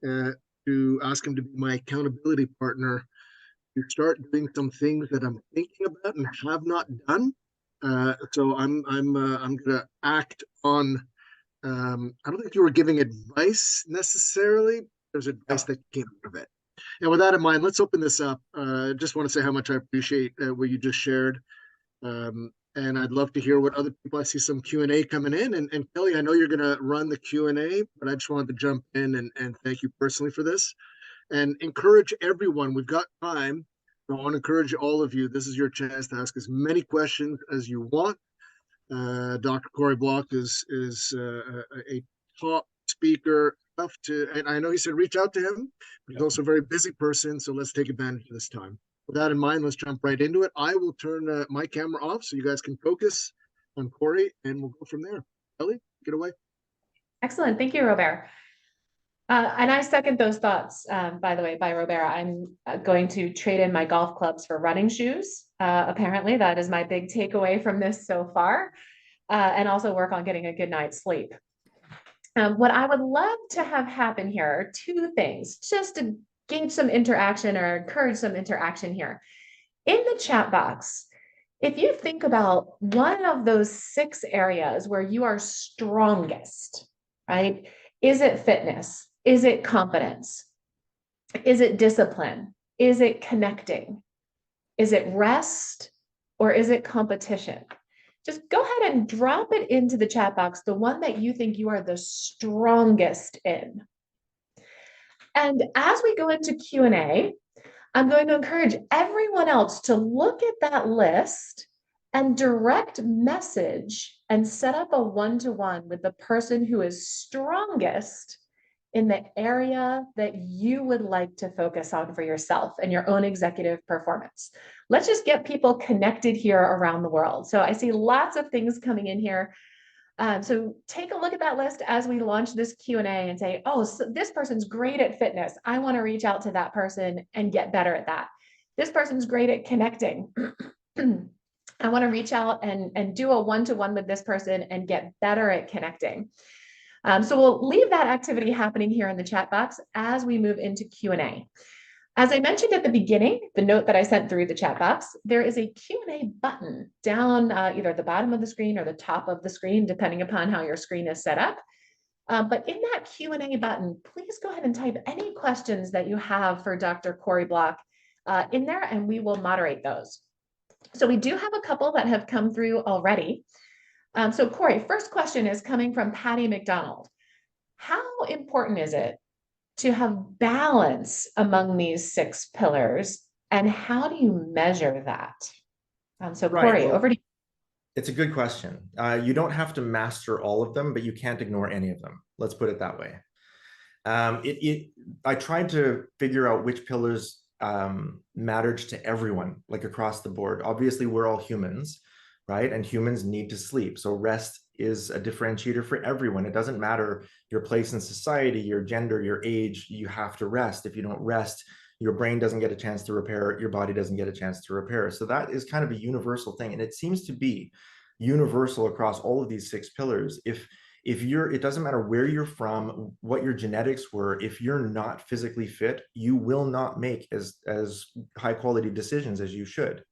uh, to ask him to be my accountability partner to start doing some things that I'm thinking about and have not done. So I'm gonna act on. I don't think you were giving advice necessarily. There's advice Yep. that came out of it. And with that in mind, let's open this up. Just want to say how much I appreciate what you just shared. And I'd love to hear what other people. I see some Q&A coming in. And Kelly, I know you're going to run the Q&A, but I just wanted to jump in and thank you personally for this and encourage everyone. We've got time. I want to encourage all of you. This is your chance to ask as many questions as you want. Dr. Corrie Block is a top speaker. Tough to, and I know he said reach out to him, but he's also a very busy person. So let's take advantage of this time. With that in mind, let's jump right into it. I will turn my camera off so you guys can focus on Corrie, and we'll go from there. Ellie, get away. Excellent. Thank you, Robert. And I second those thoughts, by the way, by Robert. I'm going to trade in my golf clubs for running shoes. Apparently, that is my big takeaway from this so far, and also work on getting a good night's sleep. What I would love to have happen here are two things, just to gauge some interaction or encourage some interaction here. In the chat box, if you think about one of those 6 areas where you are strongest, right? Is it fitness? Is it competence? Is it discipline? Is it connecting? Is it rest? Or is it competition? Just go ahead and drop it into the chat box, the one that you think you are the strongest in. And as we go into Q&A, I'm going to encourage everyone else to look at that list and direct message and set up a one-to-one with the person who is strongest in the area that you would like to focus on for yourself and your own executive performance. Let's just get people connected here around the world. So I see lots of things coming in here. So take a look at that list as we launch this Q&A and say, oh, so this person's great at fitness. I want to reach out to that person and get better at that. This person's great at connecting. I want to reach out and do a one-to-one with this person and get better at connecting. So we'll leave that activity happening here in the chat box as we move into Q&A. As I mentioned at the beginning, the note that I sent through the chat box, there is a Q&A button down either at the bottom of the screen or the top of the screen, depending upon how your screen is set up. But in that Q&A button, please go ahead and type any questions that you have for Dr. Corrie Block in there, and we will moderate those. So we do have a couple that have come through already. So Corrie, first question is coming from Patty McDonald. How important is it to have balance among these 6 pillars, and how do you measure that? So Corrie, over to you. It's a good question. You don't have to master all of them, but you can't ignore any of them. Let's put it that way. I tried to figure out which pillars mattered to everyone, like across the board. Obviously, we're all humans, right? And humans need to sleep. So rest is a differentiator for everyone. It doesn't matter your place in society, your gender, your age, you have to rest. If you don't rest, your brain doesn't get a chance to repair, your body doesn't get a chance to repair. So that is kind of a universal thing. And it seems to be universal across all of these 6 pillars. If you're, it doesn't matter where you're from, what your genetics were, if you're not physically fit, you will not make as high quality decisions as you should.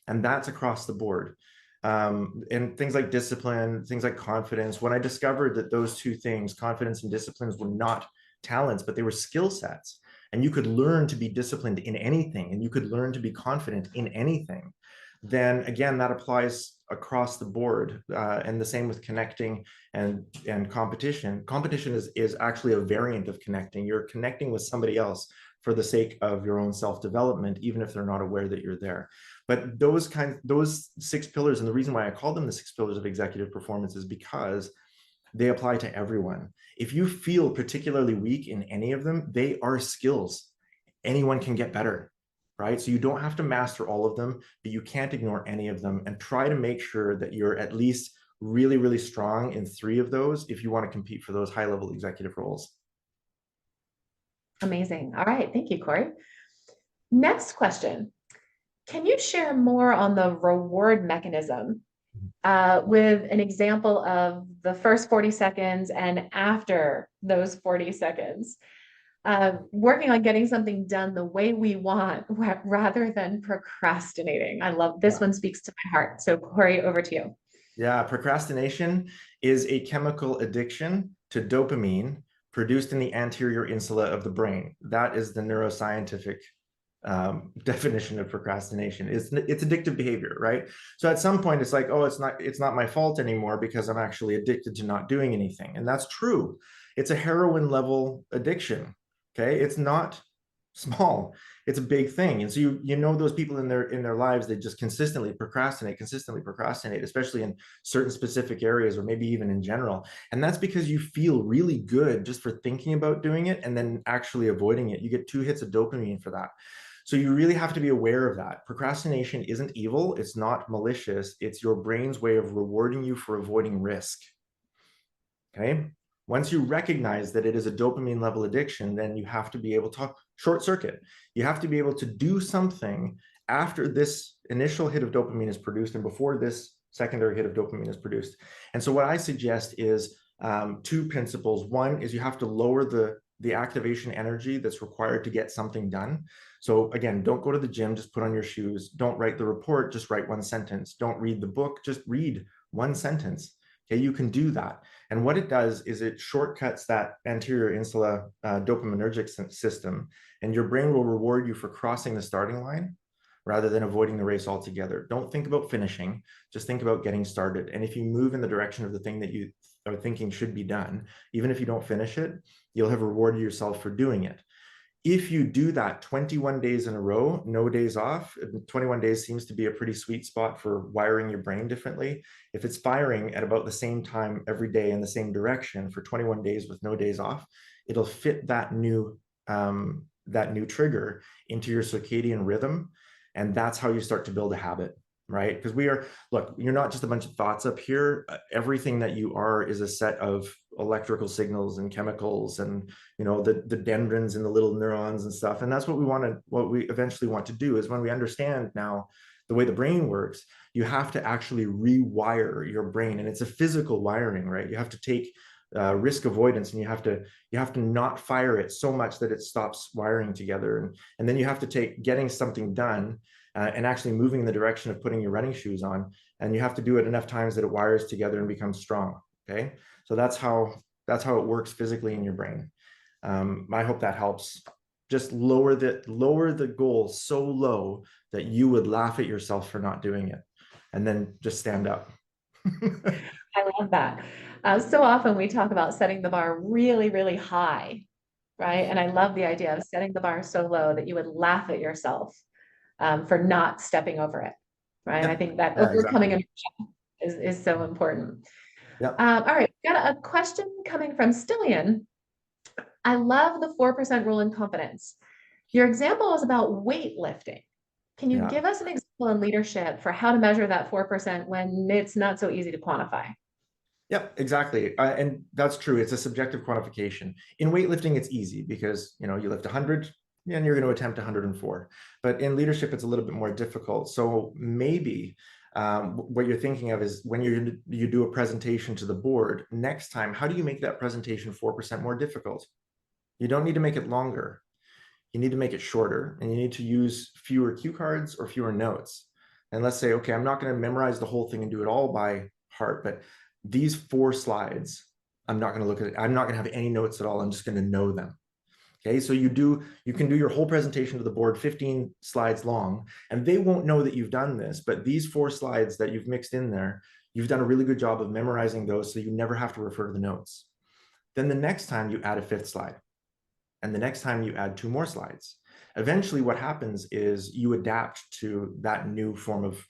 And that's across the board. And things like discipline, things like confidence. When I discovered that those 2 things, confidence and disciplines, were not talents, but they were skill sets, and you could learn to be disciplined in anything, and you could learn to be confident in anything, then again, that applies across the board. And the same with connecting and competition. Competition is actually a variant of connecting. You're connecting with somebody else for the sake of your own self-development, even if they're not aware that you're there. But those 6 pillars, and the reason why I call them the 6 pillars of executive performance is because they apply to everyone. If you feel particularly weak in any of them, they are skills. Anyone can get better, right? So you don't have to master all of them, but you can't ignore any of them, and try to make sure that you're at least really, really strong in 3 of those if you want to compete for those high-level executive roles. Amazing. All right. Thank you, Corrie. Next question. Can you share more on the reward mechanism with an example of the first 40 seconds and after those 40 seconds? Working on getting something done the way we want rather than procrastinating. I love this Yeah. one, speaks to my heart. So, Corey, over to you. Yeah, procrastination is a chemical addiction to dopamine produced in the anterior insula of the brain. That is the neuroscientific definition of procrastination. It's addictive behavior, right? So at some point, it's like, oh, it's not my fault anymore because I'm actually addicted to not doing anything, and that's true. It's a heroin level addiction. Okay, it's not small. It's a big thing. And so you know those people in their lives, they just consistently procrastinate, especially in certain specific areas or maybe even in general. And that's because you feel really good just for thinking about doing it and then actually avoiding it. You get 2 hits of dopamine for that. So you really have to be aware of that. Procrastination isn't evil, it's not malicious, it's your brain's way of rewarding you for avoiding risk. Okay. Once you recognize that it is a dopamine level addiction, then you have to be able to short circuit. You have to be able to do something after this initial hit of dopamine is produced and before this secondary hit of dopamine is produced. And so what I suggest is 2 principles. One is you have to lower the activation energy that's required to get something done. So again, don't go to the gym, just put on your shoes. Don't write the report, just write 1 sentence. Don't read the book, just read 1 sentence. Okay, you can do that. And what it does is it shortcuts that anterior insula dopaminergic system, and your brain will reward you for crossing the starting line rather than avoiding the race altogether. Don't think about finishing, just think about getting started. And if you move in the direction of the thing that you are thinking should be done, even if you don't finish it, you'll have rewarded yourself for doing it. If you do that 21 days in a row, no days off, 21 days seems to be a pretty sweet spot for wiring your brain differently. If it's firing at about the same time every day in the same direction for 21 days with no days off, it'll fit that new trigger into your circadian rhythm. And that's how you start to build a habit, right? Because look, you're not just a bunch of thoughts up here. Everything that you are is a set of electrical signals and chemicals and the dendrins and the little neurons and stuff. And that's what we eventually want to do is when we understand now the way the brain works, you have to actually rewire your brain. And it's a physical wiring, right? You have to take risk avoidance and you have to not fire it so much that it stops wiring together. And then you have to take getting something done and actually moving in the direction of putting your running shoes on. And you have to do it enough times that it wires together and becomes strong. Okay. So that's how it works physically in your brain. I hope that helps. Just lower the goal so low that you would laugh at yourself for not doing it, and then just stand up. I love that. So often we talk about setting the bar really, really high, right? And I love the idea of setting the bar so low that you would laugh at yourself for not stepping over it, right? I think that Yeah, overcoming exactly. is so important. Yeah. All right, got a question coming from Stillian. I love the 4% rule in competence. Your example was about weightlifting. Can you Yeah. give us an example in leadership for how to measure that 4% when it's not so easy to quantify? Yep, exactly. And that's true. It's a subjective quantification. In weightlifting, it's easy because, you lift 100 and you're going to attempt 104. But in leadership, it's a little bit more difficult. So maybe what you're thinking of is when you do a presentation to the board, next time, how do you make that presentation 4% more difficult? You don't need to make it longer. You need to make it shorter, and you need to use fewer cue cards or fewer notes. And let's say, okay, I'm not going to memorize the whole thing and do it all by heart, but these 4 slides, I'm not going to look at it. I'm not going to have any notes at all. I'm just going to know them. Okay, so you can do your whole presentation to the board 15 slides long, and they won't know that you've done this, but these 4 slides that you've mixed in there, you've done a really good job of memorizing those so you never have to refer to the notes. Then the next time you add a 5th slide, and the next time you add 2 more slides. Eventually what happens is you adapt to that new form of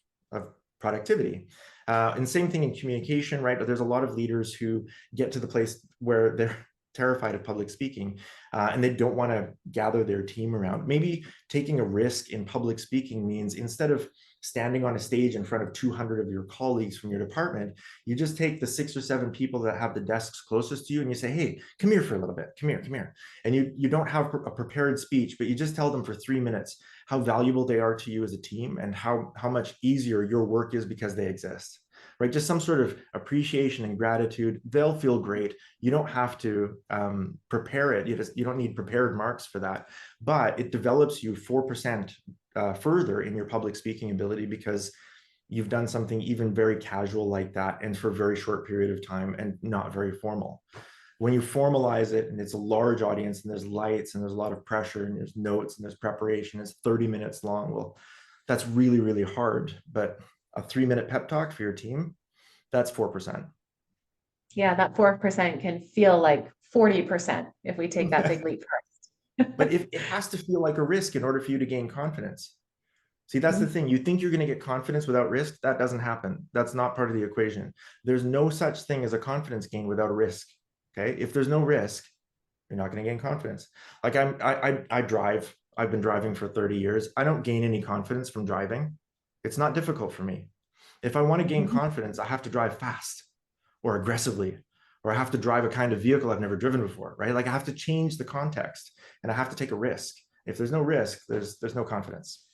productivity. And same thing in communication, right? There's a lot of leaders who get to the place where they're terrified of public speaking and they don't want to gather their team around. Maybe taking a risk in public speaking means instead of standing on a stage in front of 200 of your colleagues from your department. You just take the 6 or 7 people that have the desks closest to you and you say, hey, come here for a little bit, come here. And you don't have a prepared speech, but you just tell them for 3 minutes how valuable they are to you as a team and how much easier your work is because they exist, right? Just some sort of appreciation and gratitude. They'll feel great. You don't have to prepare it. You don't need prepared marks for that, but it develops you 4% further in your public speaking ability because you've done something even very casual like that and for a very short period of time and not very formal. When you formalize it and it's a large audience and there's lights and there's a lot of pressure and there's notes and there's preparation, it's 30 minutes long. Well, that's really, really hard. But a 3-minute pep talk for your team, that's 4%. Yeah, that 4% can feel like 40% if we take that big leap first. But if it has to feel like a risk in order for you to gain confidence. See, that's the thing. You think you're going to get confidence without risk. That doesn't happen. That's not part of the equation. There's no such thing as a confidence gain without a risk. Okay. If there's no risk, you're not going to gain confidence. Like I drive. I've been driving for 30 years. I don't gain any confidence from driving. It's not difficult for me. If I want to gain confidence, I have to drive fast or aggressively, or I have to drive a kind of vehicle I've never driven before, right? Like I have to change the context and I have to take a risk. If there's no risk, there's no confidence.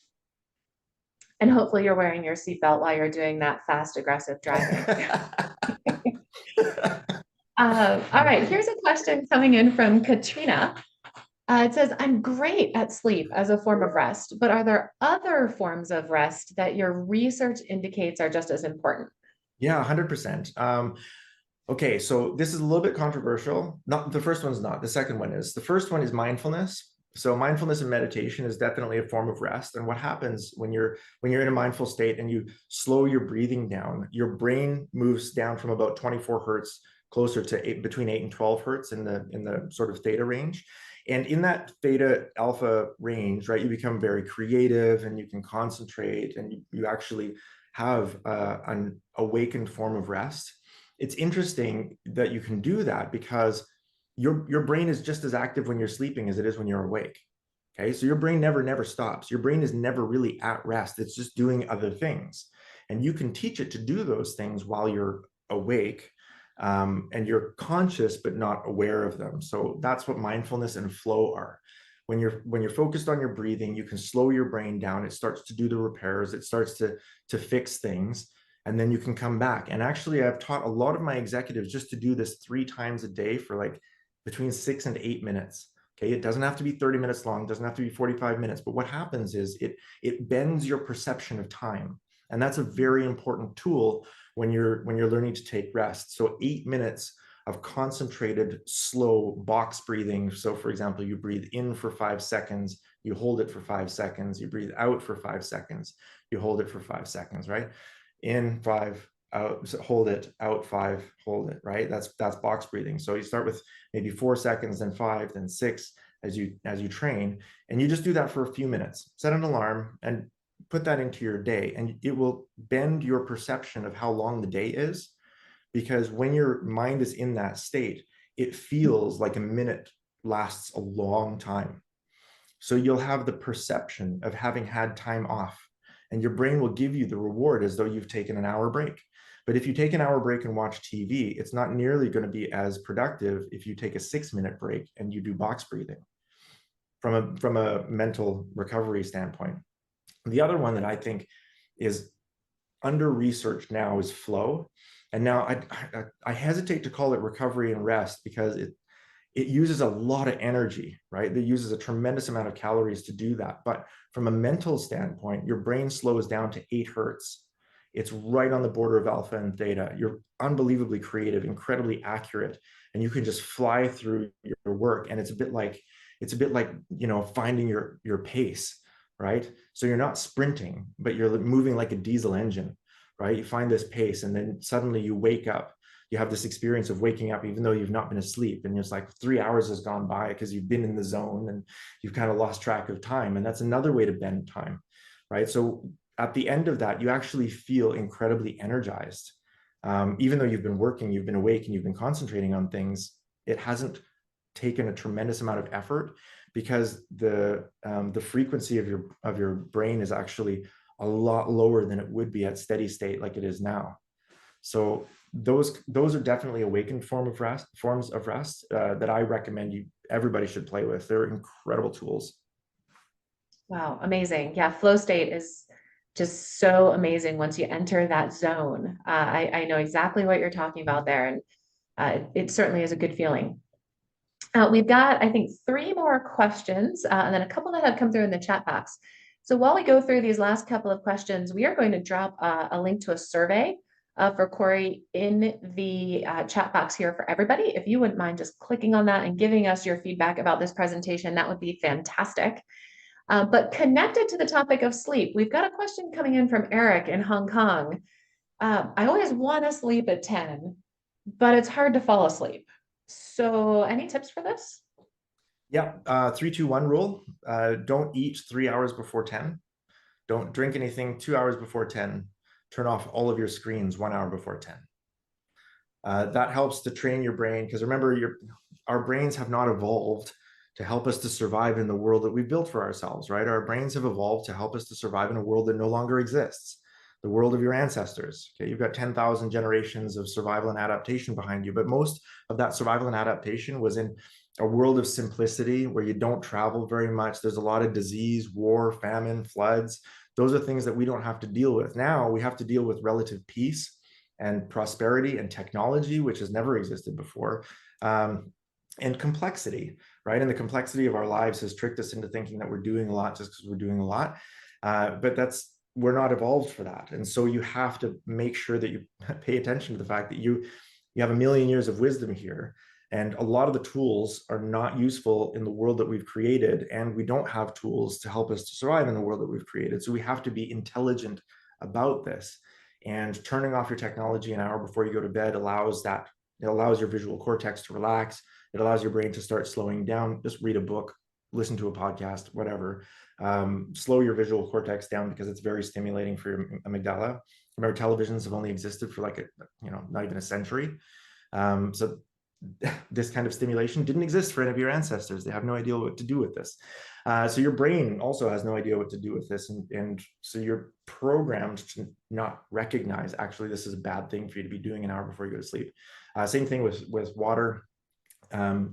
And hopefully you're wearing your seatbelt while you're doing that fast, aggressive driving. All right, here's a question coming in from Katrina. It says, I'm great at sleep as a form of rest, but are there other forms of rest that your research indicates are just as important? Yeah, 100%. Okay, so this is a little bit controversial. Not the first one's not. The second one is. The first one is mindfulness. So mindfulness and meditation is definitely a form of rest. And what happens when you're in a mindful state and you slow your breathing down, your brain moves down from about 24 hertz closer to between 8 and 12 hertz in the sort of theta range. And in that theta alpha range, right, you become very creative and you can concentrate and you actually have an awakened form of rest. It's interesting that you can do that because your brain is just as active when you're sleeping as it is when you're awake. Okay, so your brain never stops. Your brain is never really at rest. It's just doing other things. And you can teach it to do those things while you're awake and you're conscious but not aware of them. So that's what mindfulness and flow are. When you're focused on your breathing, you can slow your brain down. It starts to do the repairs. It starts to fix things. And then you can come back. And actually, I've taught a lot of my executives just to do this 3 times a day for like between 6 and 8 minutes. Okay, it doesn't have to be 30 minutes long, doesn't have to be 45 minutes. But what happens is it bends your perception of time. And that's a very important tool when you're learning to take rest. So 8 minutes of concentrated, slow box breathing. So for example, you breathe in for 5 seconds, you hold it for 5 seconds, you breathe out for 5 seconds, you hold it for 5 seconds, right? In 5, out, hold it, out 5, hold it, right? That's box breathing. So you start with maybe 4 seconds, then 5, then 6 as you train, and you just do that for a few minutes. Set an alarm and put that into your day, and it will bend your perception of how long the day is, because when your mind is in that state, it feels like a minute lasts a long time. So you'll have the perception of having had time off. And your brain will give you the reward as though you've taken an hour break. But if you take an hour break and watch TV, it's not nearly going to be as productive if you take a 6-minute break and you do box breathing from a mental recovery standpoint. The other one that I think is under-researched now is flow. And now I hesitate to call it recovery and rest because it uses a lot of energy, right? It uses a tremendous amount of calories to do that. But from a mental standpoint, your brain slows down to 8 hertz. It's right on the border of alpha and theta. You're unbelievably creative, incredibly accurate, and you can just fly through your work. And it's a bit like, finding your pace, right? So you're not sprinting, but you're moving like a diesel engine, right? You find this pace, and then suddenly you wake up. You have this experience of waking up even though you've not been asleep, and it's like 3 hours has gone by because you've been in the zone and you've kind of lost track of time. And that's another way to bend time, right? So at the end of that, you actually feel incredibly energized. Even though you've been working, you've been awake, and you've been concentrating on things, it hasn't taken a tremendous amount of effort because the frequency of your brain is actually a lot lower than it would be at steady state like it is now. So those are definitely awakened forms of rest that I recommend everybody should play with. They're incredible tools. Wow, amazing. Yeah, flow state is just so amazing once you enter that zone. I know exactly what you're talking about there, and it certainly is a good feeling. We've got, I think, three more questions, and then a couple that have come through in the chat box. So while we go through these last couple of questions, we are going to drop a link to a survey for Corrie in the chat box here for everybody. If you wouldn't mind just clicking on that and giving us your feedback about this presentation, that would be fantastic. But connected to the topic of sleep, we've got a question coming in from Eric in Hong Kong. I always want to sleep at 10, but it's hard to fall asleep. So any tips for this? Yeah, 3-2-1 rule. Don't eat 3 hours before 10. Don't drink anything 2 hours before 10. Turn off all of your screens 1 hour before 10. That helps to train your brain, because remember, our brains have not evolved to help us to survive in the world that we built for ourselves, right? Our brains have evolved to help us to survive in a world that no longer exists, the world of your ancestors. Okay, you've got 10,000 generations of survival and adaptation behind you, but most of that survival and adaptation was in a world of simplicity where you don't travel very much. There's a lot of disease, war, famine, floods. Those are things that we don't have to deal with. Now we have to deal with relative peace and prosperity and technology, which has never existed before, and complexity, right? And the complexity of our lives has tricked us into thinking that we're doing a lot just because we're doing a lot. But we're not evolved for that. And so you have to make sure that you pay attention to the fact that you have a million years of wisdom here. And a lot of the tools are not useful in the world that we've created. And we don't have tools to help us to survive in the world that we've created. So we have to be intelligent about this. And turning off your technology an hour before you go to bed allows your visual cortex to relax. It allows your brain to start slowing down. Just read a book, listen to a podcast, whatever. Slow your visual cortex down because it's very stimulating for your amygdala. Remember, televisions have only existed for not even a century. So this kind of stimulation didn't exist for any of your ancestors. They have no idea what to do with this. So your brain also has no idea what to do with this. And so you're programmed to not recognize, actually, this is a bad thing for you to be doing an hour before you go to sleep. Same thing with water.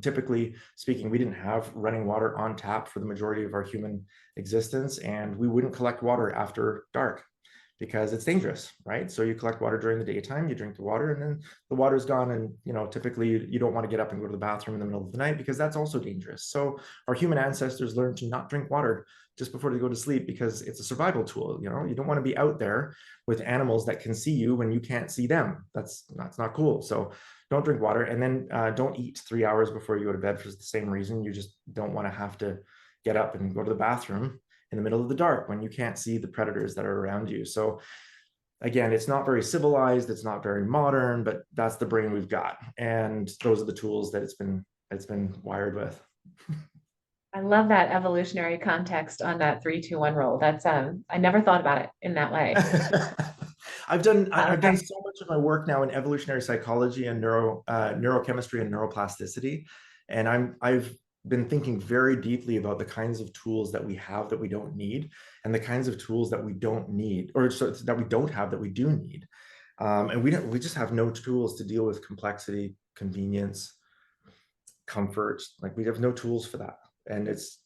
Typically speaking, we didn't have running water on tap for the majority of our human existence, and we wouldn't collect water after dark because it's dangerous, right? So you collect water during the daytime, you drink the water, and then the water's gone. And typically you don't want to get up and go to the bathroom in the middle of the night because that's also dangerous. So our human ancestors learned to not drink water just before they go to sleep because it's a survival tool. You don't want to be out there with animals that can see you when you can't see them. That's not cool. So don't drink water, and then don't eat 3 hours before you go to bed for the same reason. You just don't want to have to get up and go to the bathroom in the middle of the dark when you can't see the predators that are around you. So again, it's not very civilized, it's not very modern, but that's the brain we've got. And those are the tools that it's been wired with. I love that evolutionary context on that 3-2-1 rule. That's I never thought about it in that way. I've done so much of my work now in evolutionary psychology and neurochemistry and neuroplasticity, and I've been thinking very deeply about the kinds of tools that we have that we don't need, and the kinds of tools that we don't need, or that we don't have that we do need. And we just have no tools to deal with complexity, convenience, comfort. Like, we have no tools for that. And it's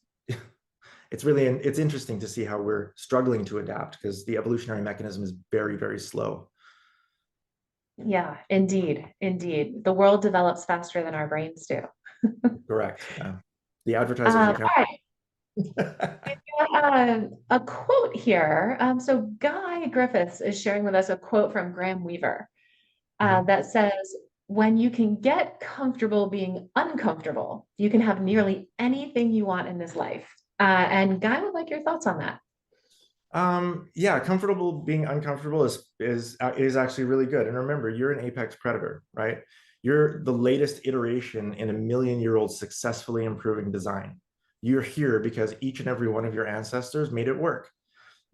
interesting to see how we're struggling to adapt because the evolutionary mechanism is very, very slow. Yeah, indeed. The world develops faster than our brains do. Correct. The advertisers are a quote here. So Guy Griffiths is sharing with us a quote from Graham Weaver that says, "When you can get comfortable being uncomfortable, you can have nearly anything you want in this life." And Guy would like your thoughts on that. Yeah, comfortable being uncomfortable is actually really good. And remember, you're an apex predator, right? You're the latest iteration in a million-year-old successfully improving design. You're here because each and every one of your ancestors made it work.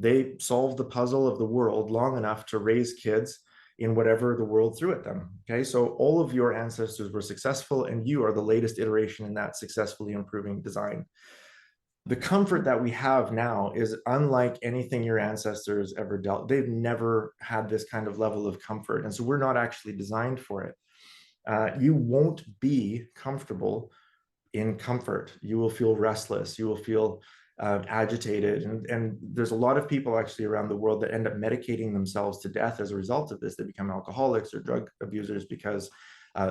They solved the puzzle of the world long enough to raise kids in whatever the world threw at them. Okay, so all of your ancestors were successful, and you are the latest iteration in that successfully improving design. the comfort that we have now is unlike anything your ancestors ever dealt. They've never had this kind of level of comfort. And so we're not actually designed for it. You won't be comfortable in comfort. You will feel restless. You will feel agitated. And there's a lot of people actually around the world that end up medicating themselves to death as a result of this. They become alcoholics or drug abusers because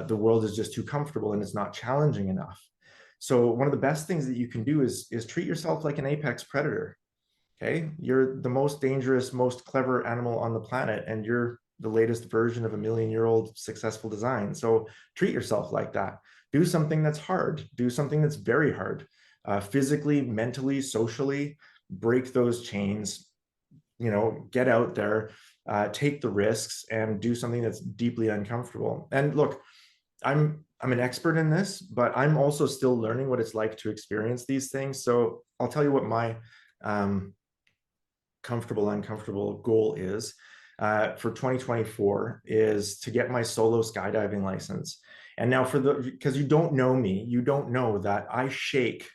the world is just too comfortable and it's not challenging enough. So one of the best things that you can do is treat yourself like an apex predator. Okay, you're the most dangerous, most clever animal on the planet, and you're the latest version of a million-year-old successful design. So treat yourself like that. Do something that's hard. Do something that's very hard, physically, mentally, socially. Break those chains. You know, get out there, take the risks, and do something that's deeply uncomfortable. And look, I'm an expert in this, but I'm also still learning what it's like to experience these things. So I'll tell you what my comfortable, uncomfortable goal is for 2024 is to get my solo skydiving license. And now because you don't know me, you don't know that I shake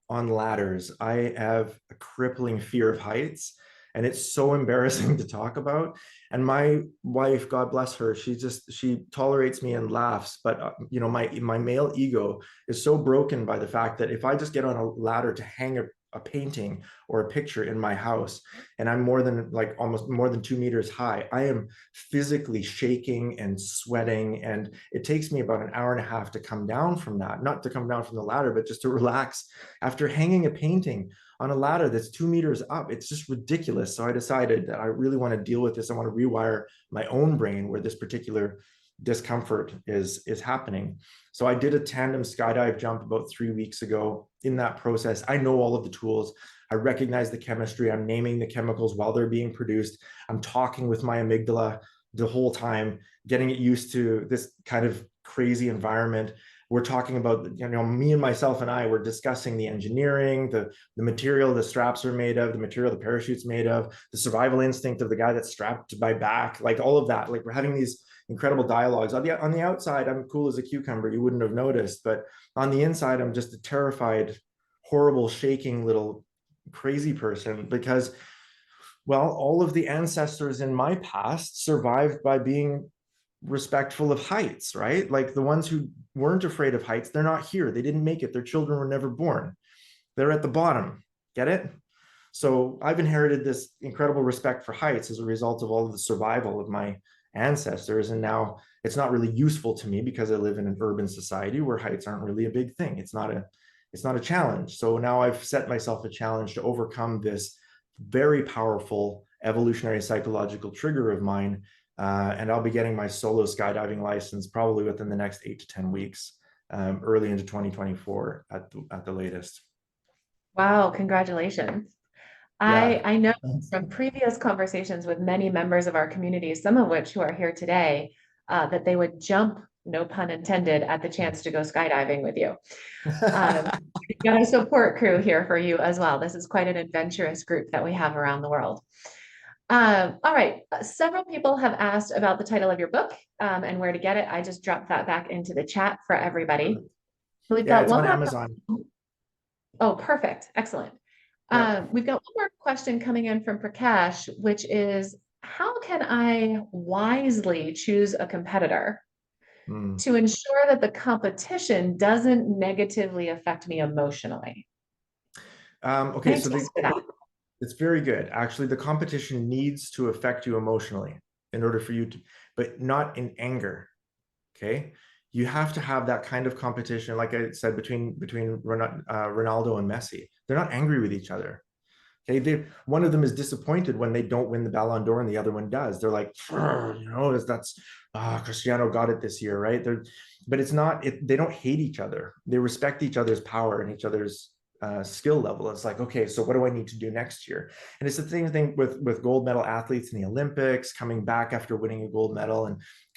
on ladders. I have a crippling fear of heights. And it's so embarrassing to talk about. And my wife, God bless her, she tolerates me and laughs. But you know, my male ego is so broken by the fact that if I just get on a ladder to hang a painting or a picture in my house, and I'm almost more than 2 meters high, I am physically shaking and sweating. And it takes me about an hour and a half to come down from that, not to come down from the ladder, but just to relax after hanging a painting on a ladder that's 2 meters up. It's just ridiculous. So I decided that I really want to deal with this. I want to rewire my own brain where this particular discomfort is happening. So I did a tandem skydive jump about 3 weeks ago. In that process, I know all of the tools. I recognize the chemistry. I'm naming the chemicals while they're being produced. I'm talking with my amygdala the whole time, getting it used to this kind of crazy environment. We're talking about, you know, me and myself and I were discussing the engineering, the material the straps are made of, the material the parachute's made of, the survival instinct of the guy that's strapped to my back, like all of that. Like we're having these incredible dialogues. On the outside, I'm cool as a cucumber. You wouldn't have noticed, but on the inside, I'm just a terrified, horrible, shaking little crazy person because, well, all of the ancestors in my past survived by being respectful of heights, right? Like the ones who weren't afraid of heights, they're not here. They didn't make it. Their children were never born. They're at the bottom. Get it? So I've inherited this incredible respect for heights as a result of all of the survival of my ancestors. And now it's not really useful to me because I live in an urban society where heights aren't really a big thing. It's not a challenge. So now I've set myself a challenge to overcome this very powerful evolutionary psychological trigger of mine. And I'll be getting my solo skydiving license probably within the next 8 to 10 weeks, early into 2024 at the latest. Wow, congratulations. Yeah. I know from previous conversations with many members of our community, some of which who are here today, that they would jump, no pun intended, at the chance to go skydiving with you. We've got a support crew here for you as well. This is quite an adventurous group that we have around the world. All right, several people have asked about the title of your book and where to get it. I just dropped that back into the chat for everybody. We've Yeah, got it's one on more. Amazon. Oh, perfect. Excellent. Yeah. We've got one more question coming in from Prakash, which is, how can I wisely choose a competitor to ensure that the competition doesn't negatively affect me emotionally? Okay, Any so tips for that? it's very good. Actually, the competition needs to affect you emotionally in order for you to, but not in anger. Okay. You have to have that kind of competition, like I said, between Ronaldo and Messi. They're not angry with each other. Okay, one of them is disappointed when they don't win the Ballon d'Or and the other one does. They're like, you know, Cristiano got it this year, right? But it's not. They don't hate each other. They respect each other's power and each other's skill level. It's like, okay, so what do I need to do next year? And it's the same thing with gold medal athletes in the Olympics coming back after winning a gold medal,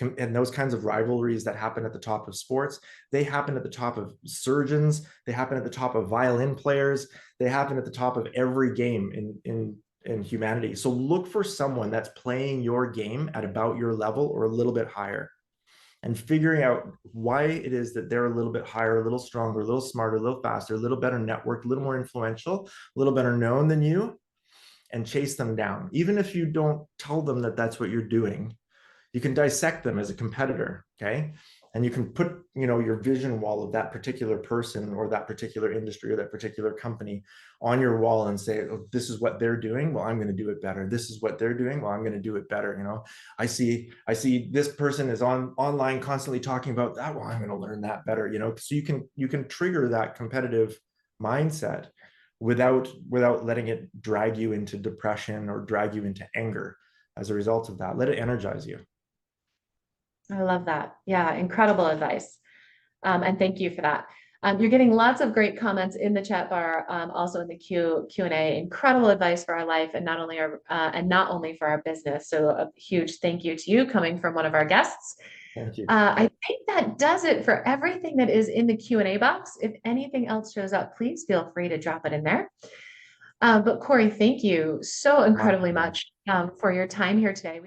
and those kinds of rivalries that happen at the top of sports. They happen at the top of surgeons. They happen at the top of violin players. They happen at the top of every game in humanity. So look for someone that's playing your game at about your level or a little bit higher. and figuring out why it is that they're a little bit higher, a little stronger, a little smarter, a little faster, a little better networked, a little more influential, a little better known than you, and chase them down. Even if you don't tell them that that's what you're doing, you can dissect them as a competitor, okay? And you can put, your vision wall of that particular person or that particular industry or that particular company on your wall and say, oh, this is what they're doing. Well, I'm going to do it better. This is what they're doing. Well, I'm going to do it better. I see this person is online constantly talking about that. Well, I'm going to learn that better, so you can trigger that competitive mindset without letting it drag you into depression or drag you into anger as a result of that. Let it energize you. I love that. Yeah, incredible advice. And thank you for that. You're getting lots of great comments in the chat bar, also in the Q&A. Incredible advice for our life, and not only for our business. So a huge thank you to you coming from one of our guests. Thank you. I think that does it for everything that is in the Q&A box. If anything else shows up, please feel free to drop it in there. But Corrie, thank you so incredibly much for your time here today.